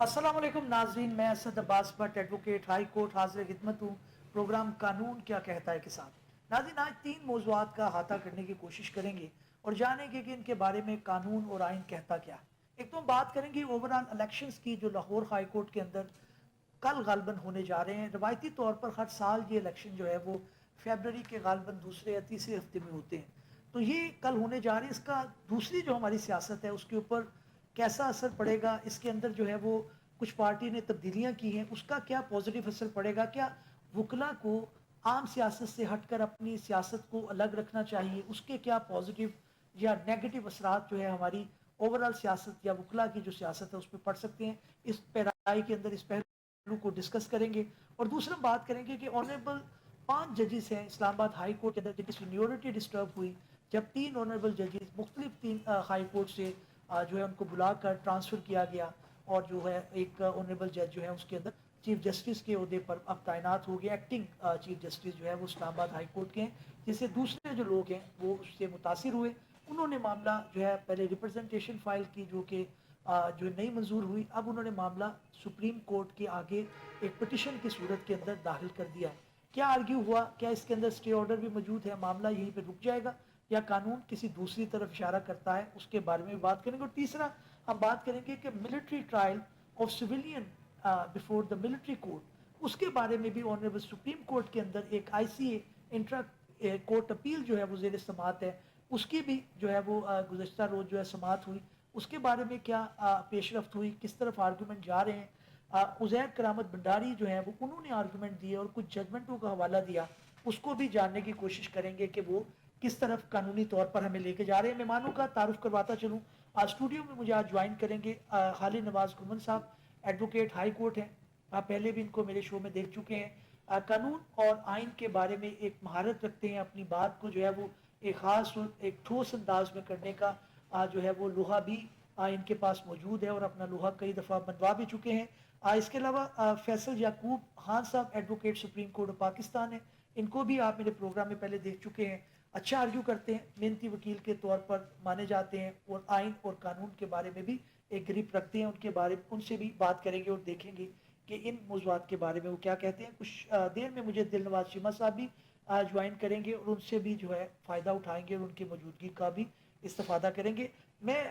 السلام علیکم ناظرین، میں اسد عباس بٹ ایڈوکیٹ ہائی کورٹ حاضر خدمت ہوں پروگرام قانون کیا کہتا ہے کے ساتھ۔ ناظرین، آج 3 موضوعات کا احاطہ کرنے کی کوشش کریں گے اور جانیں گے کہ ان کے بارے میں قانون اور آئین کہتا کیا ہے۔ ایک تو ہم بات کریں گے اوورآل الیکشنز کی جو لاہور ہائی کورٹ کے اندر کل غالباً ہونے جا رہے ہیں۔ روایتی طور پر ہر سال یہ الیکشن جو ہے وہ فیبرری کے غالباً دوسرے یا تیسرے ہفتے میں ہوتے ہیں، تو یہ کل ہونے جا رہے ہیں۔ اس کا دوسری جو ہماری سیاست ہے اس کے اوپر کیسا اثر پڑے گا، اس کے اندر جو ہے وہ کچھ پارٹی نے تبدیلیاں کی ہیں، اس کا کیا پازیٹیو اثر پڑے گا، کیا وکلا کو عام سیاست سے ہٹ کر اپنی سیاست کو الگ رکھنا چاہیے، اس کے کیا پازیٹیو یا نیگیٹو اثرات جو ہے ہماری اوورآل سیاست یا وکلا کی جو سیاست ہے اس پہ پڑ سکتے ہیں۔ اس پیرائی کے اندر اس پہلو کو ڈسکس کریں گے، اور دوسرا بات کریں گے کہ آنریبل 5 ججز ہیں اسلام آباد ہائی کورٹ کے اندر جن کی سینیورٹی ڈسٹرب ہوئی جب 3 آنریبل ججز مختلف 3 ہائی کورٹ سے جو ہے ان کو بلا کر ٹرانسفر کیا گیا، اور جو ہے ایک آنریبل جج جو ہے اس کے اندر چیف جسٹس کے عہدے پر اب تعینات ہو گیا۔ ایکٹنگ چیف جسٹس جو ہے وہ اسلام آباد ہائی کورٹ کے ہیں، جس سے دوسرے جو لوگ ہیں وہ اس سے متاثر ہوئے۔ انہوں نے معاملہ جو ہے پہلے ریپرزنٹیشن فائل کی جو کہ جو نہیں منظور ہوئی، اب انہوں نے معاملہ سپریم کورٹ کے آگے ایک پٹیشن کی صورت کے اندر داخل کر دیا ہے۔ کیا آرگیو ہوا، کیا اس کے اندر اسٹے آرڈر بھی موجود ہے، معاملہ یہیں پہ رک جائے گا یا قانون کسی دوسری طرف اشارہ کرتا ہے، اس کے بارے میں بھی بات کریں گے۔ اور تیسرا ہم بات کریں گے کہ military trial of civilian before the military court, اس کے بارے میں بھی آنریبل سپریم کورٹ کے اندر ایک آئی سی اے انٹرا کورٹ اپیل جو ہے وہ زیر سماعت ہے، اس کی بھی جو ہے وہ گزشتہ روز جو ہے سماعت ہوئی۔ اس کے بارے میں کیا پیش رفت ہوئی، کس طرف آرگومنٹ جا رہے ہیں۔ عزیر کرامت بنڈاری جو ہے وہ انہوں نے آرگومنٹ دیے اور کچھ ججمنٹوں کا حوالہ دیا، اس کو بھی جاننے کی کوشش کریں گے کہ وہ کس طرف قانونی طور پر ہمیں لے کے جا رہے ہیں۔ مہمانوں کا تعارف کرواتا چلوں، اسٹوڈیو میں مجھے آج جوائن کریں گے خالد نواز گمن صاحب، ایڈوکیٹ ہائی کورٹ ہیں، آپ پہلے بھی ان کو میرے شو میں دیکھ چکے ہیں۔ قانون اور آئین کے بارے میں ایک مہارت رکھتے ہیں، اپنی بات کو جو ہے وہ ایک خاص اور ایک ٹھوس انداز میں کرنے کا جو ہے وہ لوہا بھی ان کے پاس موجود ہے، اور اپنا لوہا کئی دفعہ منوا بھی چکے ہیں۔ اس کے علاوہ فیصل یعقوب خان صاحب advocate supreme court of Pakistan ہیں، ان کو بھی آپ میرے پروگرام میں پہلے دیکھ چکے ہیں، اچھا آرگیو کرتے ہیں، محنتی وکیل کے طور پر مانے جاتے ہیں، اور آئین اور قانون کے بارے میں بھی ایک گریپ رکھتے ہیں۔ ان کے بارے میں ان سے بھی بات کریں گے اور دیکھیں گے کہ ان موضوعات کے بارے میں وہ کیا کہتے ہیں۔ کچھ دیر میں مجھے دل نواز شیما صاحب بھی جوائن کریں گے، اور ان سے بھی جو ہے فائدہ اٹھائیں گے اور ان کی موجودگی کا بھی استفادہ کریں گے۔ میں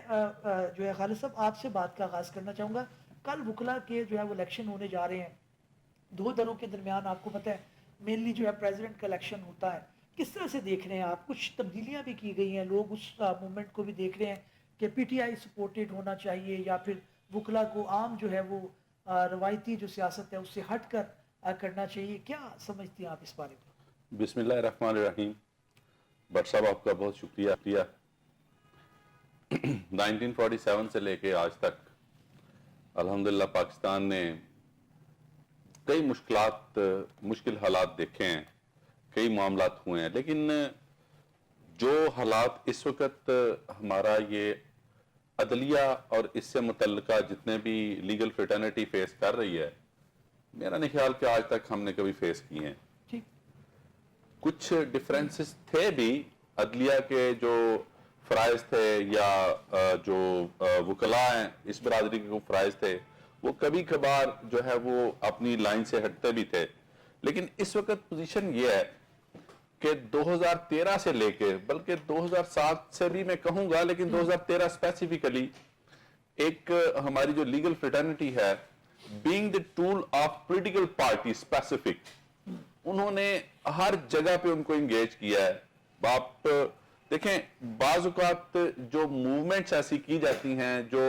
جو ہے خالد صاحب آپ سے بات کا آغاز کرنا چاہوں گا۔ کل وکلا کے جو ہے وہ الیکشن ہونے جا رہے ہیں، 2 دھڑوں کے درمیان آپ کو پتہ ہے مینلی جو ہے پریزیڈنٹ کا الیکشن ہوتا ہے، کس طرح سے دیکھ رہے ہیں آپ؟ کچھ تبدیلیاں بھی کی گئی ہیں، لوگ اس موومنٹ کو بھی دیکھ رہے ہیں کہ پی ٹی آئی سپورٹڈ ہونا چاہیے، یا پھر وکلا کو عام جو ہے وہ روایتی جو سیاست ہے اس سے ہٹ کر کرنا چاہیے، کیا سمجھتی ہیں آپ اس بارے میں؟ بسم اللہ الرحمن الرحیم۔ بٹ صاحب آپ کا بہت شکریہ۔ 1947 سے لے کے آج تک الحمدللہ پاکستان نے کئی مشکل حالات دیکھے ہیں، کئی معاملات ہوئے ہیں، لیکن جو حالات اس وقت ہمارا یہ عدلیہ اور اس سے متعلقہ جتنے بھی لیگل فریٹرنٹی فیس کر رہی ہے، میرا نہیں خیال کہ آج تک ہم نے کبھی فیس کیے ہیں۔ ٹھیک، کچھ ڈیفرنسز تھے بھی، عدلیہ کے جو فرائض تھے یا جو وکلاء ہیں اس برادری کے فرائض تھے، وہ کبھی کبھار جو ہے وہ اپنی لائن سے ہٹتے بھی تھے، لیکن اس وقت پوزیشن یہ ہے کہ 2013 سے لے کے بلکہ 2007 سے بھی میں کہوں گا، لیکن 2013 اسپیسیفکلی ایک ہماری جو لیگل فریٹرنٹی ہے، being the tool of political party specific، انہوں نے ہر جگہ پہ ان کو انگیج کیا ہے۔ آپ دیکھیں بعض اوقات جو موومنٹس ایسی کی جاتی ہیں، جو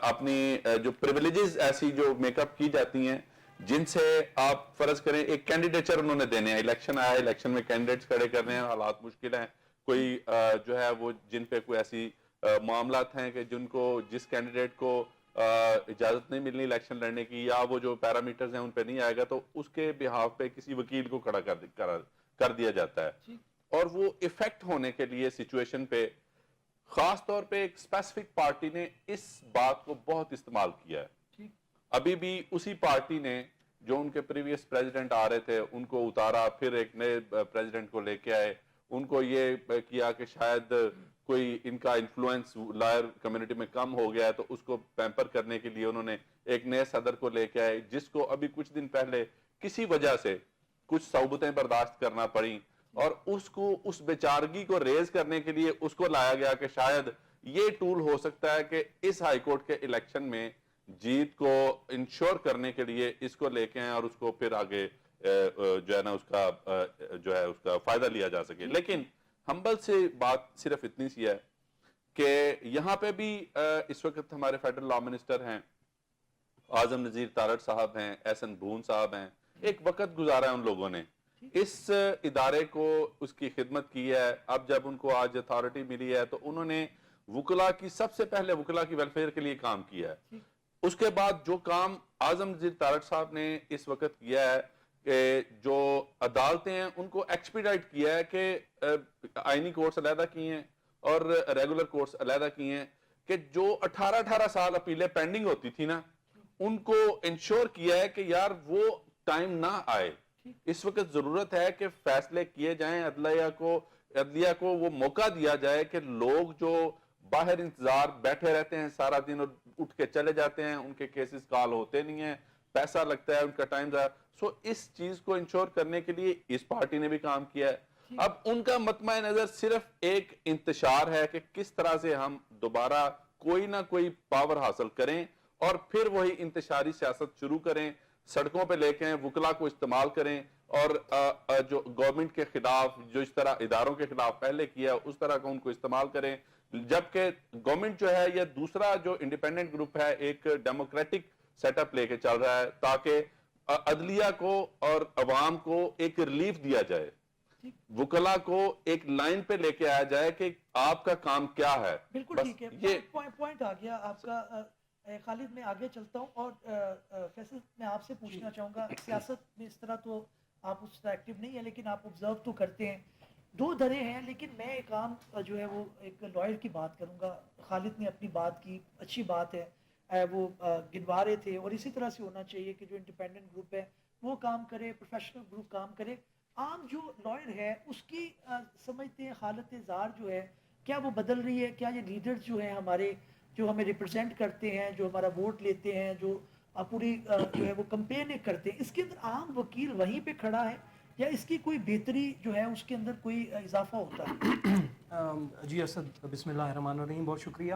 اپنی جو پریویلیجز ایسی جو میک اپ کی جاتی ہیں، جن سے آپ فرض کریں ایک کینڈیڈیچر انہوں نے دینے ہیں، الیکشن آیا، الیکشن میں کینڈیڈیٹس کھڑے کرنے ہیں، حالات مشکل ہیں، کوئی جو ہے وہ جن پہ کوئی ایسی معاملات ہیں کہ جس کینڈیڈیٹ کو اجازت نہیں ملنی الیکشن لڑنے کی، یا وہ جو پیرامیٹرز ہیں ان پہ نہیں آئے گا، تو اس کے بہاف پہ کسی وکیل کو کھڑا کر دیا جاتا ہے، اور وہ ایفیکٹ ہونے کے لیے سچویشن پہ خاص طور پہ ایک اسپیسیفک پارٹی نے اس بات کو بہت استعمال کیا ہے۔ ابھی بھی اسی پارٹی نے جو ان کے پریویس پریزیڈنٹ آ رہے تھے ان کو اتارا، پھر ایک نئے پریزیڈنٹ کو لے کے آئے، ان کو یہ کیا کہ شاید کوئی ان کا انفلوئنس لائر کمیونٹی میں کم ہو گیا ہے، تو اس کو پیمپر کرنے کے لیے انہوں نے ایک نئے صدر کو لے کے آئے، جس کو ابھی کچھ دن پہلے کسی وجہ سے کچھ صعوبتیں برداشت کرنا پڑیں، اور اس کو اس بیچارگی کو ریز کرنے کے لیے اس کو لایا گیا کہ شاید یہ ٹول ہو سکتا ہے کہ اس ہائی کورٹ کے الیکشن میں جیت کو انشور کرنے کے لیے اس کو لے کے آئیں اور اس کو پھر آگے جو ہے نا اس کا فائدہ لیا جا سکے. لیکن ہمبل سے بات صرف اتنی سی ہے کہ یہاں پہ بھی اس وقت ہمارے فیڈرل لا منسٹر ہیں، اعظم نذیر تارڑ صاحب ہیں، ایسن بھون صاحب ہیں. ایک وقت گزارا ہے ان لوگوں نے، اس ادارے کو اس کی خدمت کی ہے. اب جب ان کو آج اتھارٹی ملی ہے تو انہوں نے وکلا کی سب سے پہلے وکلا کی ویلفیئر کے لیے کام کیا ہے. اس کے بعد جو کام اعظم نذیر تارڑ صاحب نے اس وقت کیا ہے کہ جو عدالتیں ہیں ان کو ایکسپیڈائٹ کیا ہے کہ آئینی کورٹس علیحدہ کی ہیں اور ریگولر کورٹس علیحدہ کی ہیں، کہ جو 18 سال اپیلیں پینڈنگ ہوتی تھی نا ان کو انشور کیا ہے کہ یار وہ ٹائم نہ آئے. اس وقت ضرورت ہے کہ فیصلے کیے جائیں، عدلیہ کو وہ موقع دیا جائے کہ لوگ جو باہر انتظار بیٹھے رہتے ہیں سارا دن اور اٹھ کے چلے جاتے ہیں، ان کے کیسز کال ہوتے نہیں ہیں، پیسہ لگتا ہے، ان کا ٹائم ضائع. سو اس چیز کو انشور کرنے کے لیے اس پارٹی نے بھی کام کیا ہے. اب ان کا مطمع نظر صرف ایک انتشار ہے کہ کس طرح سے ہم دوبارہ کوئی نہ کوئی پاور حاصل کریں اور پھر وہی انتشاری سیاست شروع کریں، سڑکوں پہ لے کے آئیں، وکلا کو استعمال کریں اور جو گورنمنٹ کے خلاف جو اس طرح اداروں کے خلاف پہلے کیا اس طرح کا ان کو استعمال کریں. جبکہ گورنمنٹ جو ہے یا دوسرا جو انڈیپینڈنٹ گروپ ہے ایک ڈیموکریٹک سیٹ اپ لے کے چل رہا ہے تاکہ عدلیہ کو اور عوام کو ایک ریلیف دیا جائے، وکلا کو ایک لائن پہ لے کے آیا جائے کہ آپ کا کام کیا ہے. بالکل ٹھیک ہے، پوائنٹ آ گیا آپ کا. خالد میں آگے چلتا ہوں اور فیصل میں آپ سے پوچھنا چاہوں گا، سیاست میں اس طرح تو آپ اس طرح ایکٹیو نہیں ہیں لیکن آپ آبزرو تو کرتے ہیں. دو دھرے ہیں، لیکن میں ایک عام جو ہے وہ ایک لائر کی بات کروں گا. خالد نے اپنی بات کی، اچھی بات ہے، وہ گنوا رہے تھے اور اسی طرح سے ہونا چاہیے کہ جو انڈیپینڈنٹ گروپ ہے وہ کام کرے، پروفیشنل گروپ کام کرے. عام جو لائر ہے اس کی سمجھتے ہیں حالت زار جو ہے کیا وہ بدل رہی ہے؟ کیا یہ لیڈر جو ہیں ہمارے، جو ہمیں ریپرزینٹ کرتے ہیں، جو ہمارا ووٹ لیتے ہیں، جو پوری جو ہے وہ کمپین کرتے ہیں، اس کے اندر عام وکیل وہیں پہ کھڑا ہے یا اس کی کوئی بہتری جو ہے اس کے اندر کوئی اضافہ ہوتا ہے؟ جی اسد، بسم اللہ الرحمن الرحیم، بہت شکریہ.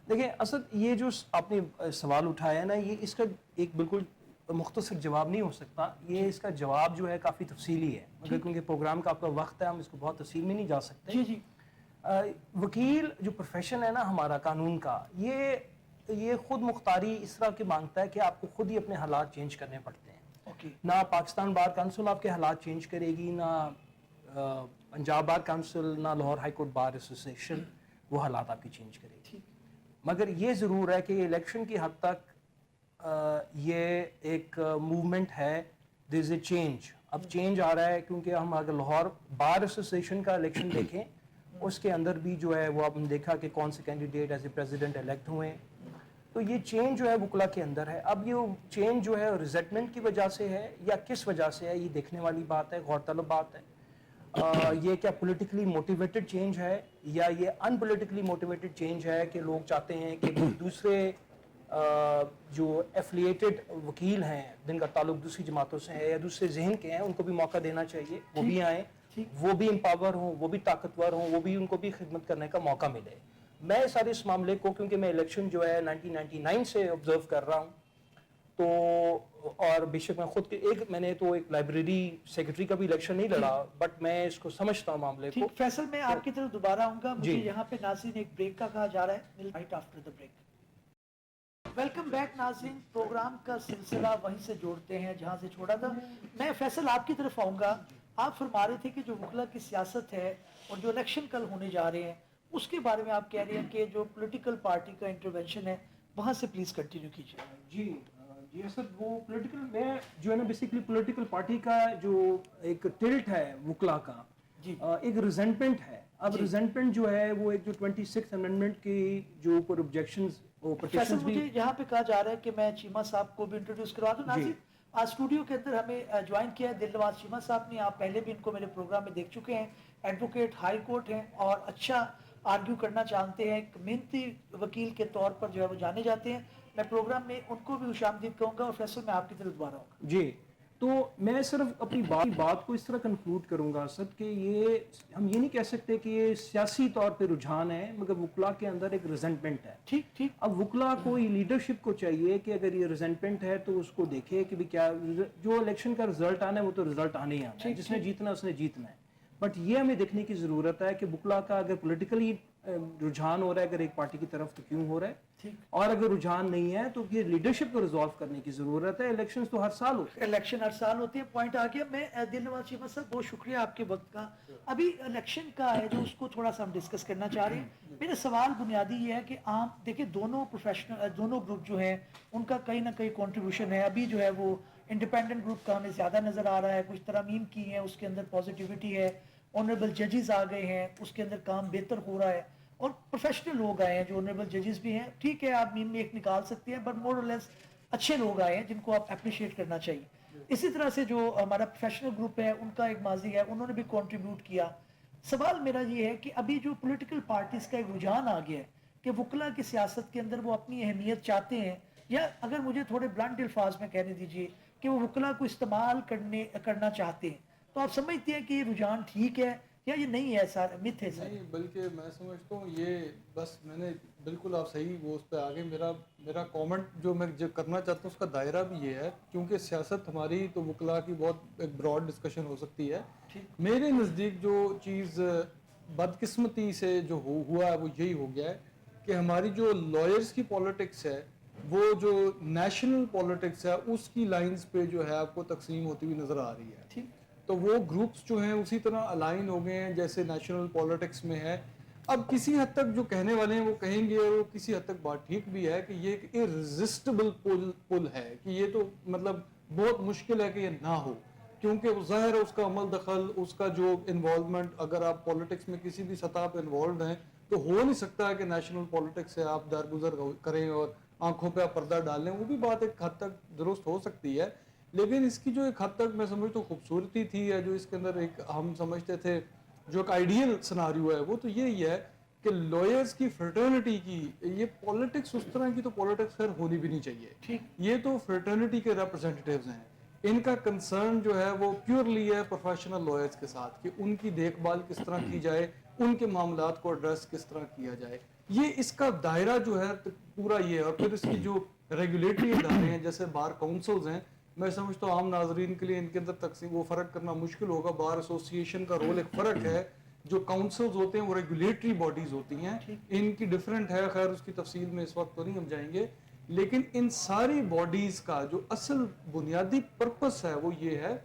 دیکھیں اسد، یہ جو آپ نے سوال اٹھایا ہے نا، یہ اس کا ایک بالکل مختصر جواب نہیں ہو سکتا. یہ اس کا جواب جو ہے کافی تفصیلی ہے، مگر کیونکہ پروگرام کا آپ کا وقت ہے ہم اس کو بہت تفصیل میں نہیں جا سکتے. جی جی. وکیل جو پروفیشن ہے نا ہمارا قانون کا، یہ خود مختاری اس طرح کی مانگتا ہے کہ آپ کو خود ہی اپنے حالات چینج کرنے پڑتے ہیں. نہ پاکستان بار کونسل آپ کے حالات چینج کرے گی، نہ پنجاب بار کونسل، نہ Lahore high court bar association وہ حالات آپ کی چینج کرے گی. مگر یہ ضرور ہے کہ الیکشن کی حد تک یہ ایک موومنٹ ہے، دیر از اے چینج. اب چینج آ رہا ہے کیونکہ ہم اگر لاہور بار ایسوسیشن کا الیکشن دیکھیں اس کے اندر بھی جو ہے وہ اب ہم دیکھا کہ کون سے candidate as a president elect ہوئے. تو یہ چینج جو ہے وکلا کے اندر ہے. اب یہ چینج جو ہے ریزنٹمنٹ کی وجہ سے ہے یا کس وجہ سے ہے، یہ دیکھنے والی بات ہے، غور طلب بات ہے. یہ کیا پولیٹیکلی موٹیویٹڈ چینج ہے یا یہ ان پولیٹیکلی موٹیویٹڈ چینج ہے کہ لوگ چاہتے ہیں کہ دوسرے جو ایفلیٹڈ وکیل ہیں جن کا تعلق دوسری جماعتوں سے ہے یا دوسرے ذہن کے ہیں ان کو بھی موقع دینا چاہیے، وہ بھی آئیں، وہ بھی امپاور ہوں، وہ بھی طاقتور ہوں، وہ بھی ان کو بھی خدمت کرنے کا موقع ملے. میں سارے اس معاملے کو کیونکہ میں الیکشن جو ہے 1999 سے آبزرو کر رہا ہوں تو، اور بے شک میں خود میں نے تو ایک لائبریری سیکرٹری کا بھی الیکشن نہیں لڑا، بٹ میں اس کو سمجھتا ہوں معاملے کو. فیصل میں آپ کی طرف دوبارہ آؤں گا. مجھے یہاں پہ ناظرین ایک بریک کا کہا جا رہا ہے، right after the break. Welcome back ناظرین، پروگرام کا سلسلہ وہیں سے جوڑتے ہیں جہاں سے چھوڑا تھا. میں فیصل آپ کی طرف آؤں گا. آپ فرما رہے تھے کہ جو وکلا کی سیاست ہے اور جو الیکشن کل ہونے جا رہے ہیں اس کے بارے میں آپ کہہ رہے ہیں کہ جو پولیٹیکل پارٹی کا انٹروینشن ہے وہاں سے پلیز کنٹینیو کیجیے. جی اسد، وہ پولیٹیکل میں جو ہے نا بیسیکلی پولیٹیکل پارٹی کا جو ایک ٹلٹ ہے وکلا کا، ایک ریزنٹمنٹ ہے. اب ریزنٹمنٹ جو ہے وہ ایک جو 26 امینڈمنٹ کی جو اوپر آبجیکشنز فیصل، مجھے یہاں پہ کہا جا رہا ہے کہ میں چیمہ صاحب کو بھی انٹروڈیوس کروا دوں. ناظرین، آج اسٹوڈیو کے اندر ہمیں جوائن کیا ہے دل نواز چیمہ صاحب نے. آپ پہلے بھی ان کو میرے پروگرام میں دیکھ چکے ہیں. ایڈوکیٹ ہائی کورٹ ہیں اور اچھا آرگیو کرنا چاہتے ہیں, ایک محنتی وکیل کے طور پر جو ہے وہ جانے جاتے ہیں. میں پروگرام میں ان کو بھی خوش آمدید کہوں گا, اور فیصل میں آپ کی طرف دوبارہ ہوں گا. جی, تو میں صرف اپنی بات کو اس طرح کنکلوڈ کروں گا اسد کہ یہ ہم یہ نہیں کہہ سکتے کہ یہ سیاسی طور پہ رجحان ہے, مگر وکلا کے اندر ایک ریزنٹمنٹ ہے. ٹھیک. اب وکلا کو لیڈرشپ کو چاہیے کہ اگر یہ ریزنٹمنٹ ہے تو اس کو دیکھے کہ کیا جو الیکشن کا رزلٹ آنا ہے وہ تو رزلٹ آنے ہی آنا ہے, جس نے جیتنا اس نے جیتنا ہے. بٹ یہ ہمیں دیکھنے کی ضرورت ہے کہ وکلا کا اگر پولیٹیکلی رجحان ہو رہا ہے اگر ایک پارٹی کی طرف تو کیوں ہو رہا ہے, اور اگر رجحان نہیں ہے تو یہ لیڈرشپ کو ریزالو کرنے کی ضرورت ہے. الیکشن تو ہر سال ہوتے ہیں, الیکشن ہر سال ہوتے ہیں. پوائنٹ آ گیا. میں دل نواز شیخ صاحب بہت شکریہ آپ کے وقت کا. ابھی الیکشن کا ہے جو اس کو تھوڑا سا ہم ڈسکس کرنا چاہ رہے ہیں. میرا سوال بنیادی یہ ہے کہ عام دیکھیں دونوں پروفیشنل دونوں گروپ جو ہیں ان کا کہیں نہ کہیں کنٹریبیوشن ہے. ابھی جو ہے وہ انڈیپینڈنٹ گروپ کا ہمیں زیادہ نظر آ رہا ہے, کچھ ترامیم کی ہیں اس کے اندر پازیٹیوٹی ہے, آنریبل ججز آ گئے ہیں اس کے اندر کام بہتر ہو رہا ہے, اور پروفیشنل لوگ آئے ہیں جو آنریبل ججز بھی ہیں. ٹھیک ہے آپ میم میں ایک نکال سکتے ہیں, بٹ مور اور لیس اچھے لوگ آئے ہیں جن کو آپ اپریشیٹ کرنا چاہیے. اسی طرح سے جو ہمارا پروفیشنل گروپ ہے ان کا ایک ماضی ہے, انہوں نے بھی کنٹریبیوٹ کیا. سوال میرا یہ ہے کہ ابھی جو پولیٹیکل پارٹیز کا ایک رجحان آ گیا ہے کہ وکلا کی سیاست کے اندر وہ اپنی اہمیت چاہتے ہیں, یا اگر مجھے تھوڑے بلنٹ الفاظ میں کہنے دیجئے کہ وہ وکلا کو استعمال کرنا چاہتے ہیں, تو آپ سمجھتے ہیں کہ یہ رجحان ٹھیک ہے یا یہ نہیں ہے, سر مت ہے؟ نہیں, بلکہ میں سمجھتا ہوں یہ بس میں نے بالکل آپ صحیح وہ اس پہ آگے میرا کامنٹ جو میں کرنا چاہتا ہوں اس کا دائرہ بھی یہ ہے, کیونکہ سیاست ہماری تو وکلا کی بہت ایک براڈ ڈسکشن ہو سکتی ہے. میرے نزدیک جو چیز بدقسمتی سے جو ہوا ہے وہ یہی ہو گیا ہے کہ ہماری جو لائرز کی پولیٹکس ہے وہ جو نیشنل پولیٹکس ہے اس کی لائنز پہ جو ہے آپ کو تقسیم ہوتی ہوئی نظر آ رہی ہے. تو وہ گروپس جو ہیں اسی طرح الائن ہو گئے ہیں جیسے نیشنل پولیٹکس میں ہے. اب کسی حد تک جو کہنے والے ہیں وہ کہیں گے, اور وہ کسی حد تک بات ٹھیک بھی ہے کہ یہ ایک irresistible pull ہے, کہ یہ تو مطلب بہت مشکل ہے کہ یہ نہ ہو, کیونکہ ظاہر ہے اس کا عمل دخل, اس کا جو انوالومنٹ, اگر آپ پولیٹکس میں کسی بھی سطح پہ انوالوڈ ہیں تو ہو نہیں سکتا ہے کہ نیشنل پولیٹکس سے آپ درگزر کریں اور آنکھوں پہ آپ پردہ ڈالیں. وہ بھی بات ایک حد تک درست ہو سکتی ہے, لیکن اس کی جو ایک حد تک میں سمجھتا ہوں خوبصورتی تھی, یا جو اس کے اندر ایک ہم سمجھتے تھے جو ایک آئیڈیل سناریو ہے وہ تو یہی ہے کہ لائرز کی فرٹرنٹی کی یہ پولیٹکس اس طرح کی تو پولیٹکس خیر ہونی بھی نہیں چاہیے. یہ تو فرٹرنٹی کے ریپرزینٹیوز ہیں, ان کا کنسرن جو ہے وہ پیورلی ہے پروفیشنل لائرز کے ساتھ کہ ان کی دیکھ بھال کس طرح کی جائے, ان کے معاملات کو ایڈریس کس طرح کیا جائے. یہ اس کا دائرہ جو ہے پورا یہ ہے. اور پھر اس کی جو ریگولیٹری ادارے ہیں جیسے بار کاؤنسلز ہیں, میں سمجھتا ہوں عام ناظرین کے لیے ان کے اندر تقسیم وہ فرق کرنا مشکل ہوگا. بار ایسوسیشن کا رول ایک فرق ہے, جو کاؤنسلز ہوتے ہیں وہ ریگولیٹری باڈیز ہوتی ہیں, ان کی ڈیفرنٹ ہے, خیر اس کی تفصیل میں اس وقت تو نہیں ہم جائیں گے. لیکن ان ساری باڈیز کا جو اصل بنیادی پرپس ہے وہ یہ ہے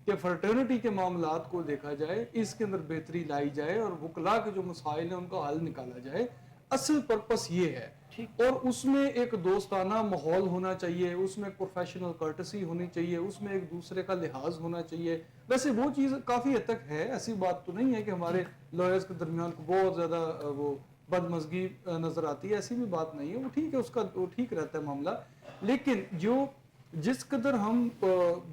کہ فرٹرنٹی کے معاملات کو دیکھا جائے, اس کے اندر بہتری لائی جائے, اور وکلا کے جو مسائل ہیں ان کا حل نکالا جائے. اصل پرپس یہ ہے, اور اس میں ایک دوستانہ ماحول ہونا چاہیے, اس میں پروفیشنل کرٹسی ہونی چاہیے, اس میں ایک دوسرے کا لحاظ ہونا چاہیے. ویسے وہ چیز کافی حد تک ہے, ایسی بات تو نہیں ہے کہ ہمارے لائرز کے درمیان کو بہت زیادہ وہ بدمزگی نظر آتی ہے, ایسی بھی بات نہیں ہے. وہ ٹھیک ہے, اس کا وہ ٹھیک رہتا ہے معاملہ. لیکن جس قدر ہم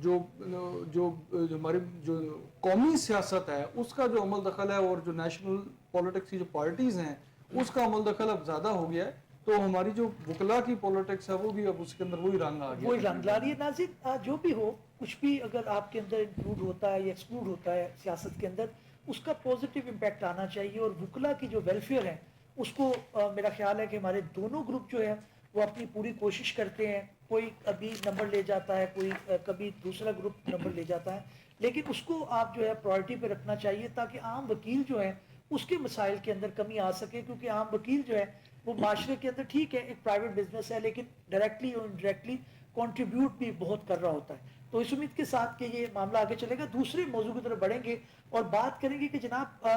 جو ہماری جو قومی سیاست ہے اس کا جو عمل دخل ہے, اور جو نیشنل پولیٹکس کی جو پارٹیز ہیں اس کا عمل دخل اب زیادہ ہو گیا ہے, تو ہماری جو وکلا کی پولیٹکس ہے وہ بھی اب اس کے اندر وہی رنگ آ گیا, وہی رنگ لا رہی ہے. ناظرین جو بھی ہو, کچھ بھی اگر آپ کے اندر انکلوڈ ہوتا ہے یا ایکسکلوڈ ہوتا ہے سیاست کے اندر, اس کا پازیٹیو امپیکٹ آنا چاہیے. اور وکلا کی جو ویلفیئر ہے اس کو میرا خیال ہے کہ ہمارے دونوں گروپ جو ہے وہ اپنی پوری کوشش کرتے ہیں. کوئی ابھی نمبر لے جاتا ہے, کوئی کبھی دوسرا گروپ نمبر لے جاتا ہے, لیکن اس کو آپ جو ہے پرائرٹی پہ رکھنا چاہیے تاکہ عام وکیل جو ہے اس کے مسائل کے اندر کمی آ سکے. کیونکہ عام وکیل جو ہے وہ معاشرے کے اندر ٹھیک ہے ایک پرائیویٹ بزنس ہے, لیکن ڈائریکٹلی اور انڈائریکٹلی کنٹریبیوٹ بھی بہت کر رہا ہوتا ہے. تو اس امید کے ساتھ کہ یہ معاملہ آگے چلے گا, دوسرے موضوع کی طرف بڑھیں گے اور بات کریں گے کہ جناب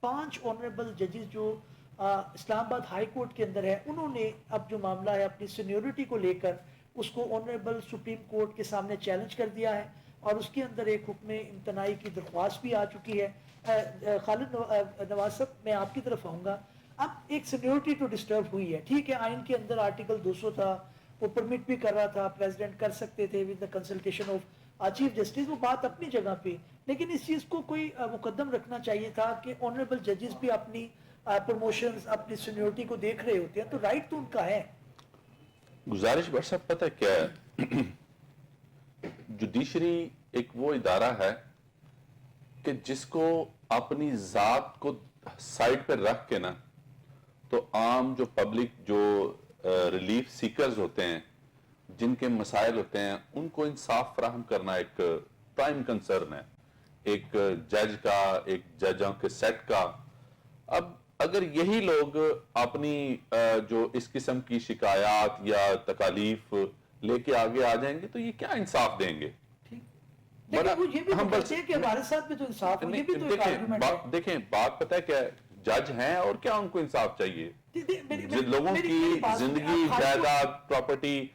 5 آنریبل ججز جو اسلام آباد ہائی کورٹ کے اندر ہے, انہوں نے اب جو معاملہ ہے اپنی سینیورٹی کو لے کر اس کو آنریبل سپریم کورٹ کے سامنے چیلنج کر دیا ہے, اور اس کے اندر ایک حکم امتناعی کی درخواست بھی آ چکی ہے. خالد نواز صاحب, میں آپ کی طرف آؤں گا. اب ایک سینیورٹی تو ڈسٹرب ہوئی ہے, ٹھیک ہے, آئین کے اندر آرٹیکل 200 تھا, وہ پرمٹ بھی کر رہا تھا, پریزیڈنٹ کر سکتے تھے with the consultation of chief justice, وہ بات اپنی جگہ پہ, لیکن اس چیز کو کوئی مقدم رکھنا چاہیے تھا کہ آنریبل ججز بھی اپنی پروموشنز, اپنی سینیورٹی کو دیکھ رہے ہوتے ہیں, تو رائٹ تو ان کا ہے. گزارش بٹ صاحب پتہ کیا ہے, جوڈیشری ایک وہ ادارہ ہے کہ جس کو اپنی ذات کو سائڈ پہ رکھ کے نا, تو عام جو پبلک جو ریلیف سیکرز ہوتے ہیں, جن کے مسائل ہوتے ہیں, ان کو انصاف فراہم کرنا ایک پرائم کنسرن ہے, ایک جج کا, ایک ججوں کے سیٹ کا. اب اگر یہی لوگ اپنی جو اس قسم کی شکایات یا تکالیف لے کے آگے آ جائیں گے تو یہ کیا انصاف دیں گے؟ لیکن وہ یہ بھی کہتے ہیں کہ ہمارے ساتھ بھی تو انصاف ہے, یہ بھی تو ایک آرگومنٹ ہے. دیکھیں بات پتہ ہے کیا ہے, جج ہیں اور کیا ان کو انصاف چاہیے؟ لوگوں کی زندگی, جائیداد, پراپرٹی,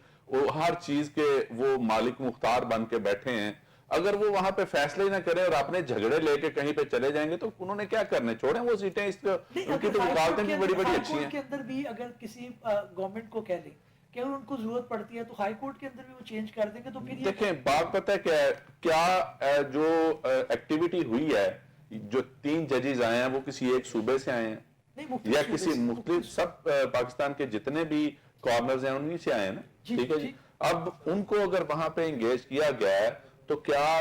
ہر چیز کے وہ مالک مختار بن کے بیٹھے ہیں. اگر وہ وہاں پہ فیصلے ہی نہ کریں اور اپنے جھگڑے لے کے کہیں پہ چلے جائیں گے تو انہوں نے کیا کرنے, چھوڑیں وہ سیٹیں, ان کی تو وکالتیں بھی بڑی بڑی اچھی ہیں. کے اندر بھی اگر کسی گورنمنٹ کو کہہ لیں کہ اگر ان کو ضرورت پڑتی ہے تو ہائی کورٹ کے اندر بھی وہ چینج کر دیں گے, تو پھر دیکھیں بات پتہ ہے کیا ہے, کیا جو ایکٹیویٹی ہوئی ہے, جو 3 ججز آئے ہیں وہ کسی ایک صوبے سے آئے ہیں یا کسی مختلف, سب پاکستان کے جتنے بھی کارنرز ہیں انہی سے آئے ہیں نا, ٹھیک ہے جی. اب ان کو اگر وہاں پہ انگیج کیا گیا ہے تو کیا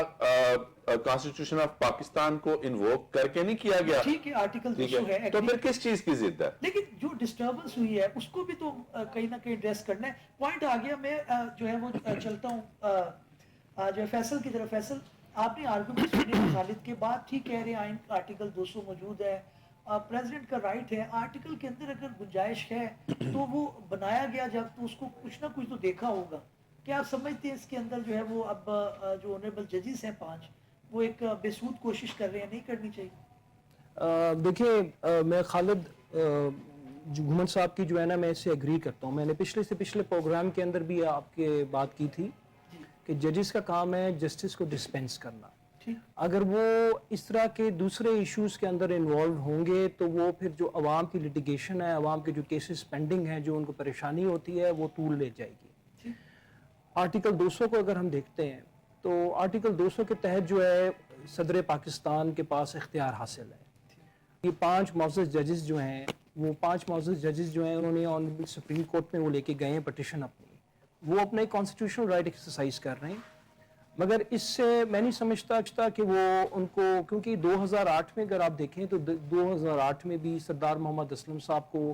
کانسٹیٹیوشن آف پاکستان کو انووک کر کے نہیں کیا گیا؟ ٹھیک ہے, آرٹیکل 200 ہے, تو پھر کس چیز کی ضد ہے؟ لیکن جو ڈسٹربنس ہوئی ہے اس کو بھی تو کہیں نہ کہیں ایڈریس کرنا ہے. پوائنٹ آ گیا, میں جو ہے وہ چلتا ہوں جو ہے فیصل کی طرف. فیصل, آپ نے آرگومنٹ سنی خالد کے بعد, ٹھیک کہہ رہے ہیں آرٹیکل 200 موجود ہے, پریزیڈنٹ کا رائٹ ہے, آرٹیکل کے اندر اگر گنجائش ہے تو وہ بنایا گیا جب تو اس کو کچھ نہ کچھ تو دیکھا ہوگا. کیا آپ سمجھتے ہیں اس کے اندر جو ہے وہ اب جو آنریبل ججز ہیں 5 وہ ایک بے سود کوشش کر رہے ہیں, نہیں کرنی چاہیے؟ دیکھیں میں خالد گھمن صاحب کی جو ہے نا, میں اس سے ایگری کرتا ہوں. میں نے پچھلے پروگرام کے اندر بھی آپ کے بات کی تھی کہ ججز کا کام ہے جسٹس کو ڈسپینس کرنا. اگر وہ اس طرح کے دوسرے ایشوز کے اندر انوالو ہوں گے تو وہ پھر جو عوام کی لیٹیگیشن ہے, عوام کے جو کیسز پینڈنگ ہیں, جو ان کو پریشانی ہوتی ہے, وہ طول لے جائے گی. آرٹیکل 200 کو اگر ہم دیکھتے ہیں تو آرٹیکل 200 کے تحت جو ہے صدر پاکستان کے پاس اختیار حاصل ہے. یہ 5 معزز ججز جو ہیں, وہ 5 معزز ججز جو ہیں, انہوں نے آنریبل سپریم کورٹ میں وہ لے کے گئے ہیں پٹیشن اپنی, وہ اپنے کانسٹیٹیوشنل رائٹ ایکسرسائز کر رہے ہیں. مگر اس سے میں نہیں سمجھتا کہ وہ ان کو, کیونکہ 2008 میں اگر آپ دیکھیں تو 2008 میں بھی سردار محمد اسلم صاحب کو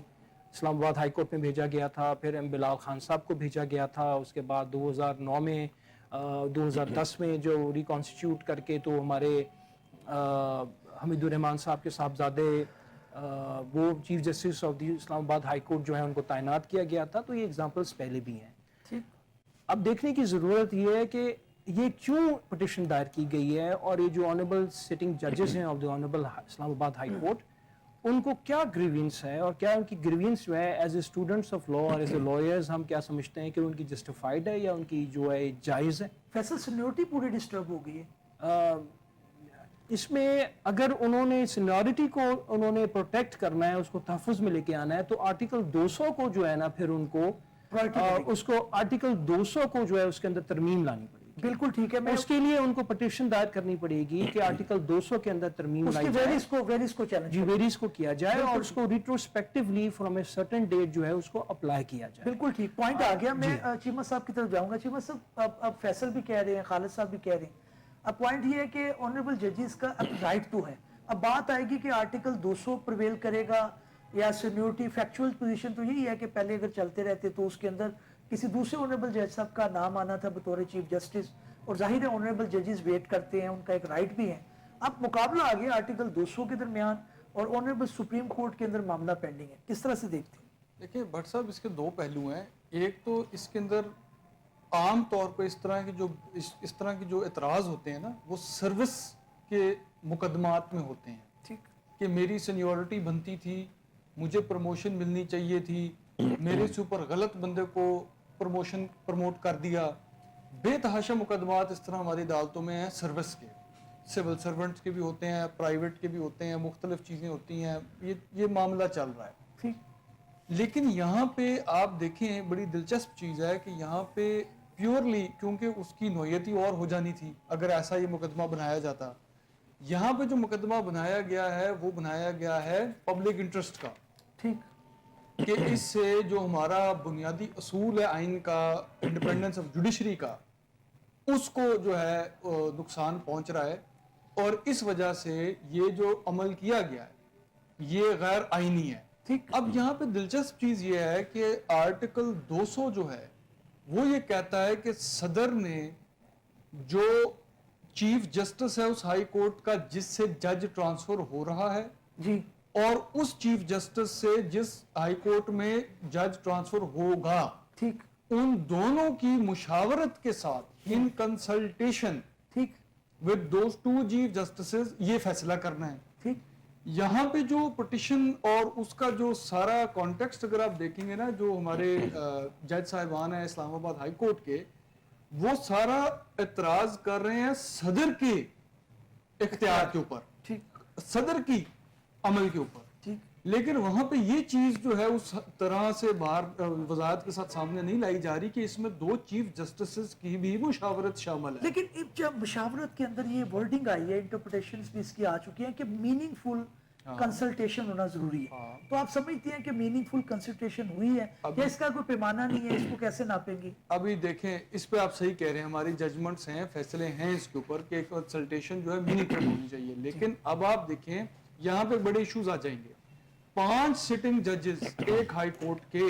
اسلام آباد ہائی کورٹ میں بھیجا گیا تھا, پھر ایم بلال خان صاحب کو بھیجا گیا تھا, اس کے بعد 2009 میں 2010 میں جو ریکانسٹیٹیوٹ کر کے تو ہمارے حمید الرحمان صاحب کے صاحبزادے وہ چیف جسٹس آف دی اسلام آباد ہائی کورٹ جو ہے ان کو تعینات کیا گیا تھا. تو یہ ایگزامپلس پہلے بھی ہیں. اب دیکھنے کی ضرورت یہ ہے کہ یہ کیوں پٹیشن دائر کی گئی ہے, اور یہ جو آنریبل سٹنگ ججز ہیں آف دی آنریبل اسلام آباد ہائی کورٹ, ان کو کیا گریوینس ہے, اور کیا ان کی گریوینس جو ہے as a students of law اور ایز اے لائرز ہم کیا سمجھتے ہیں کہ ان کی جسٹیفائڈ ہے یا ان کی جو ہے جائز ہے. فیصل, سینیورٹی پوری ڈسٹرب ہو گئی ہے اس میں. اگر انہوں نے سینیورٹی کو انہوں نے پروٹیکٹ کرنا ہے, اس کو تحفظ میں لے کے آنا ہے, تو آرٹیکل 200 کو جو ہے نا پھر ان کو اس کو آرٹیکل 200 کو جو ہے اس کے اندر ترمیم لانی پڑے گی. بالکل ٹھیک ہے, اس کے لیے ان کو پٹیشن دائر کرنی پڑے گی کہ آرٹیکل 200 کے اندر ترمیم لائی جائے, ویریس کو چیلنج, جی ویریس کو کیا جائے, اور اس کو ریٹروسپیکٹیولی فرام اے سرٹن ڈیٹ جو ہے اس کو اپلائی کیا جائے. بالکل ٹھیک پوائنٹ آ گیا. میں چیمہ صاحب کی طرف جاؤں گا. چیمہ صاحب, اب فیصل بھی کہہ رہے ہیں, خالد صاحب بھی کہہ رہے ہیں, اب پوائنٹ یہ ہے کہ آنریبل ججز کا اب رائٹ تو ہے. اب بات آئے گی کہ آرٹیکل 200 پرویل کرے گا یا سینیورٹی. فیکچوئل پوزیشن تو یہی ہے کہ پہلے اگر چلتے رہتے تو اس کے اندر کسی دوسرے آنریبل جج صاحب کا نام آنا تھا بطور چیف جسٹس, اور ظاہر ہے آنریبل ججز ویٹ کرتے ہیں, ان کا ایک رائٹ بھی ہے. اب مقابلہ آ گیا آرٹیکل 200 کے درمیان اور آنریبل سپریم کورٹ کے اندر معاملہ پینڈنگ ہے. کس طرح سے دیکھتے ہیں؟ دیکھیں بھٹ صاحب, اس کے 2 پہلو ہیں. ایک تو اس کے اندر عام طور پہ اس طرح کی جو اعتراض ہوتے ہیں نا, وہ سروس کے مقدمات میں ہوتے ہیں. ٹھیک, کہ میری سینیورٹی بنتی تھی, مجھے پروموشن ملنی چاہیے تھی, میرے سے اوپر غلط بندے کو پروموٹ کر دیا. بے تحاشا مقدمات اس طرح ہماری عدالتوں میں ہیں سروس کے. سول سرونٹس کے بھی ہوتے ہیں, پرائیویٹ کے بھی ہوتے ہیں, مختلف چیزیں ہوتی ہیں. یہ معاملہ چل رہا ہے. ٹھیک, لیکن یہاں پہ آپ دیکھیں بڑی دلچسپ چیز ہے کہ یہاں پہ پیورلی کیونکہ اس کی نوعیت ہی اور ہو جانی تھی اگر ایسا یہ مقدمہ بنایا جاتا. یہاں پہ جو مقدمہ بنایا گیا ہے وہ بنایا گیا ہے پبلک انٹرسٹ کا, ٹھیک, کہ اس سے جو ہمارا بنیادی اصول ہے آئین کا, انڈیپینڈنس آف جوڈیشری کا, اس کو جو ہے نقصان پہنچ رہا ہے, اور اس وجہ سے یہ جو عمل کیا گیا ہے یہ غیر آئینی ہے. ٹھیک. اب یہاں پہ دلچسپ چیز یہ ہے کہ آرٹیکل 200 جو ہے وہ یہ کہتا ہے کہ صدر نے جو چیف جسٹس ہے اس ہائی کورٹ کا جس سے جج ٹرانسفر ہو رہا ہے جی, اور اس چیف جسٹس سے جس ہائی کورٹ میں جج ٹرانسفر ہوگا, ٹھیک, ان دونوں کی مشاورت کے ساتھ ان کنسلٹیشن ٹھیک, with those two chief justices یہ فیصلہ کرنا ہے. ٹھیک, یہاں پہ جو پٹیشن اور اس کا جو سارا کانٹیکسٹ اگر آپ دیکھیں گے نا, جو ہمارے جج صاحبان ہیں اسلام آباد ہائی کورٹ کے, وہ سارا اعتراض کر رہے ہیں صدر کے اختیار کے اوپر, ٹھیک, صدر کی عمل کے اوپر. ٹھیک. لیکن وہاں پہ یہ چیز جو ہے اس طرح سے باہر وضاحت کے ساتھ سامنے نہیں لائی جا رہی کہ اس میں 2 چیف جسٹسز کی بھی مشاورت شامل ہے. لیکن جب مشاورت کے اندر یہ ورڈنگ آئی ہے, انٹرپریٹیشنز بھی اس کی آ چکی ہیں کہ میننگ فل کنسلٹیشن ہونا ضروری ہے, تو آپ سمجھتے ہیں کہ میننگ فل کنسلٹیشن ہوئی ہے یا اس کا کوئی پیمانہ نہیں ہے, اس کو کیسے ناپیں گے؟ ابھی دیکھیں اس پہ آپ صحیح کہہ رہے ہیں, ہماری ججمنٹس ہیں, فیصلے ہیں اس کے اوپر کہ کنسلٹیشن جو ہے میننگ فل ہونی چاہیے. لیکن اب آپ دیکھیں یہاں پہ بڑے ایشوز آ جائیں گے. 5 سٹنگ ججز ایک ہائی کورٹ کے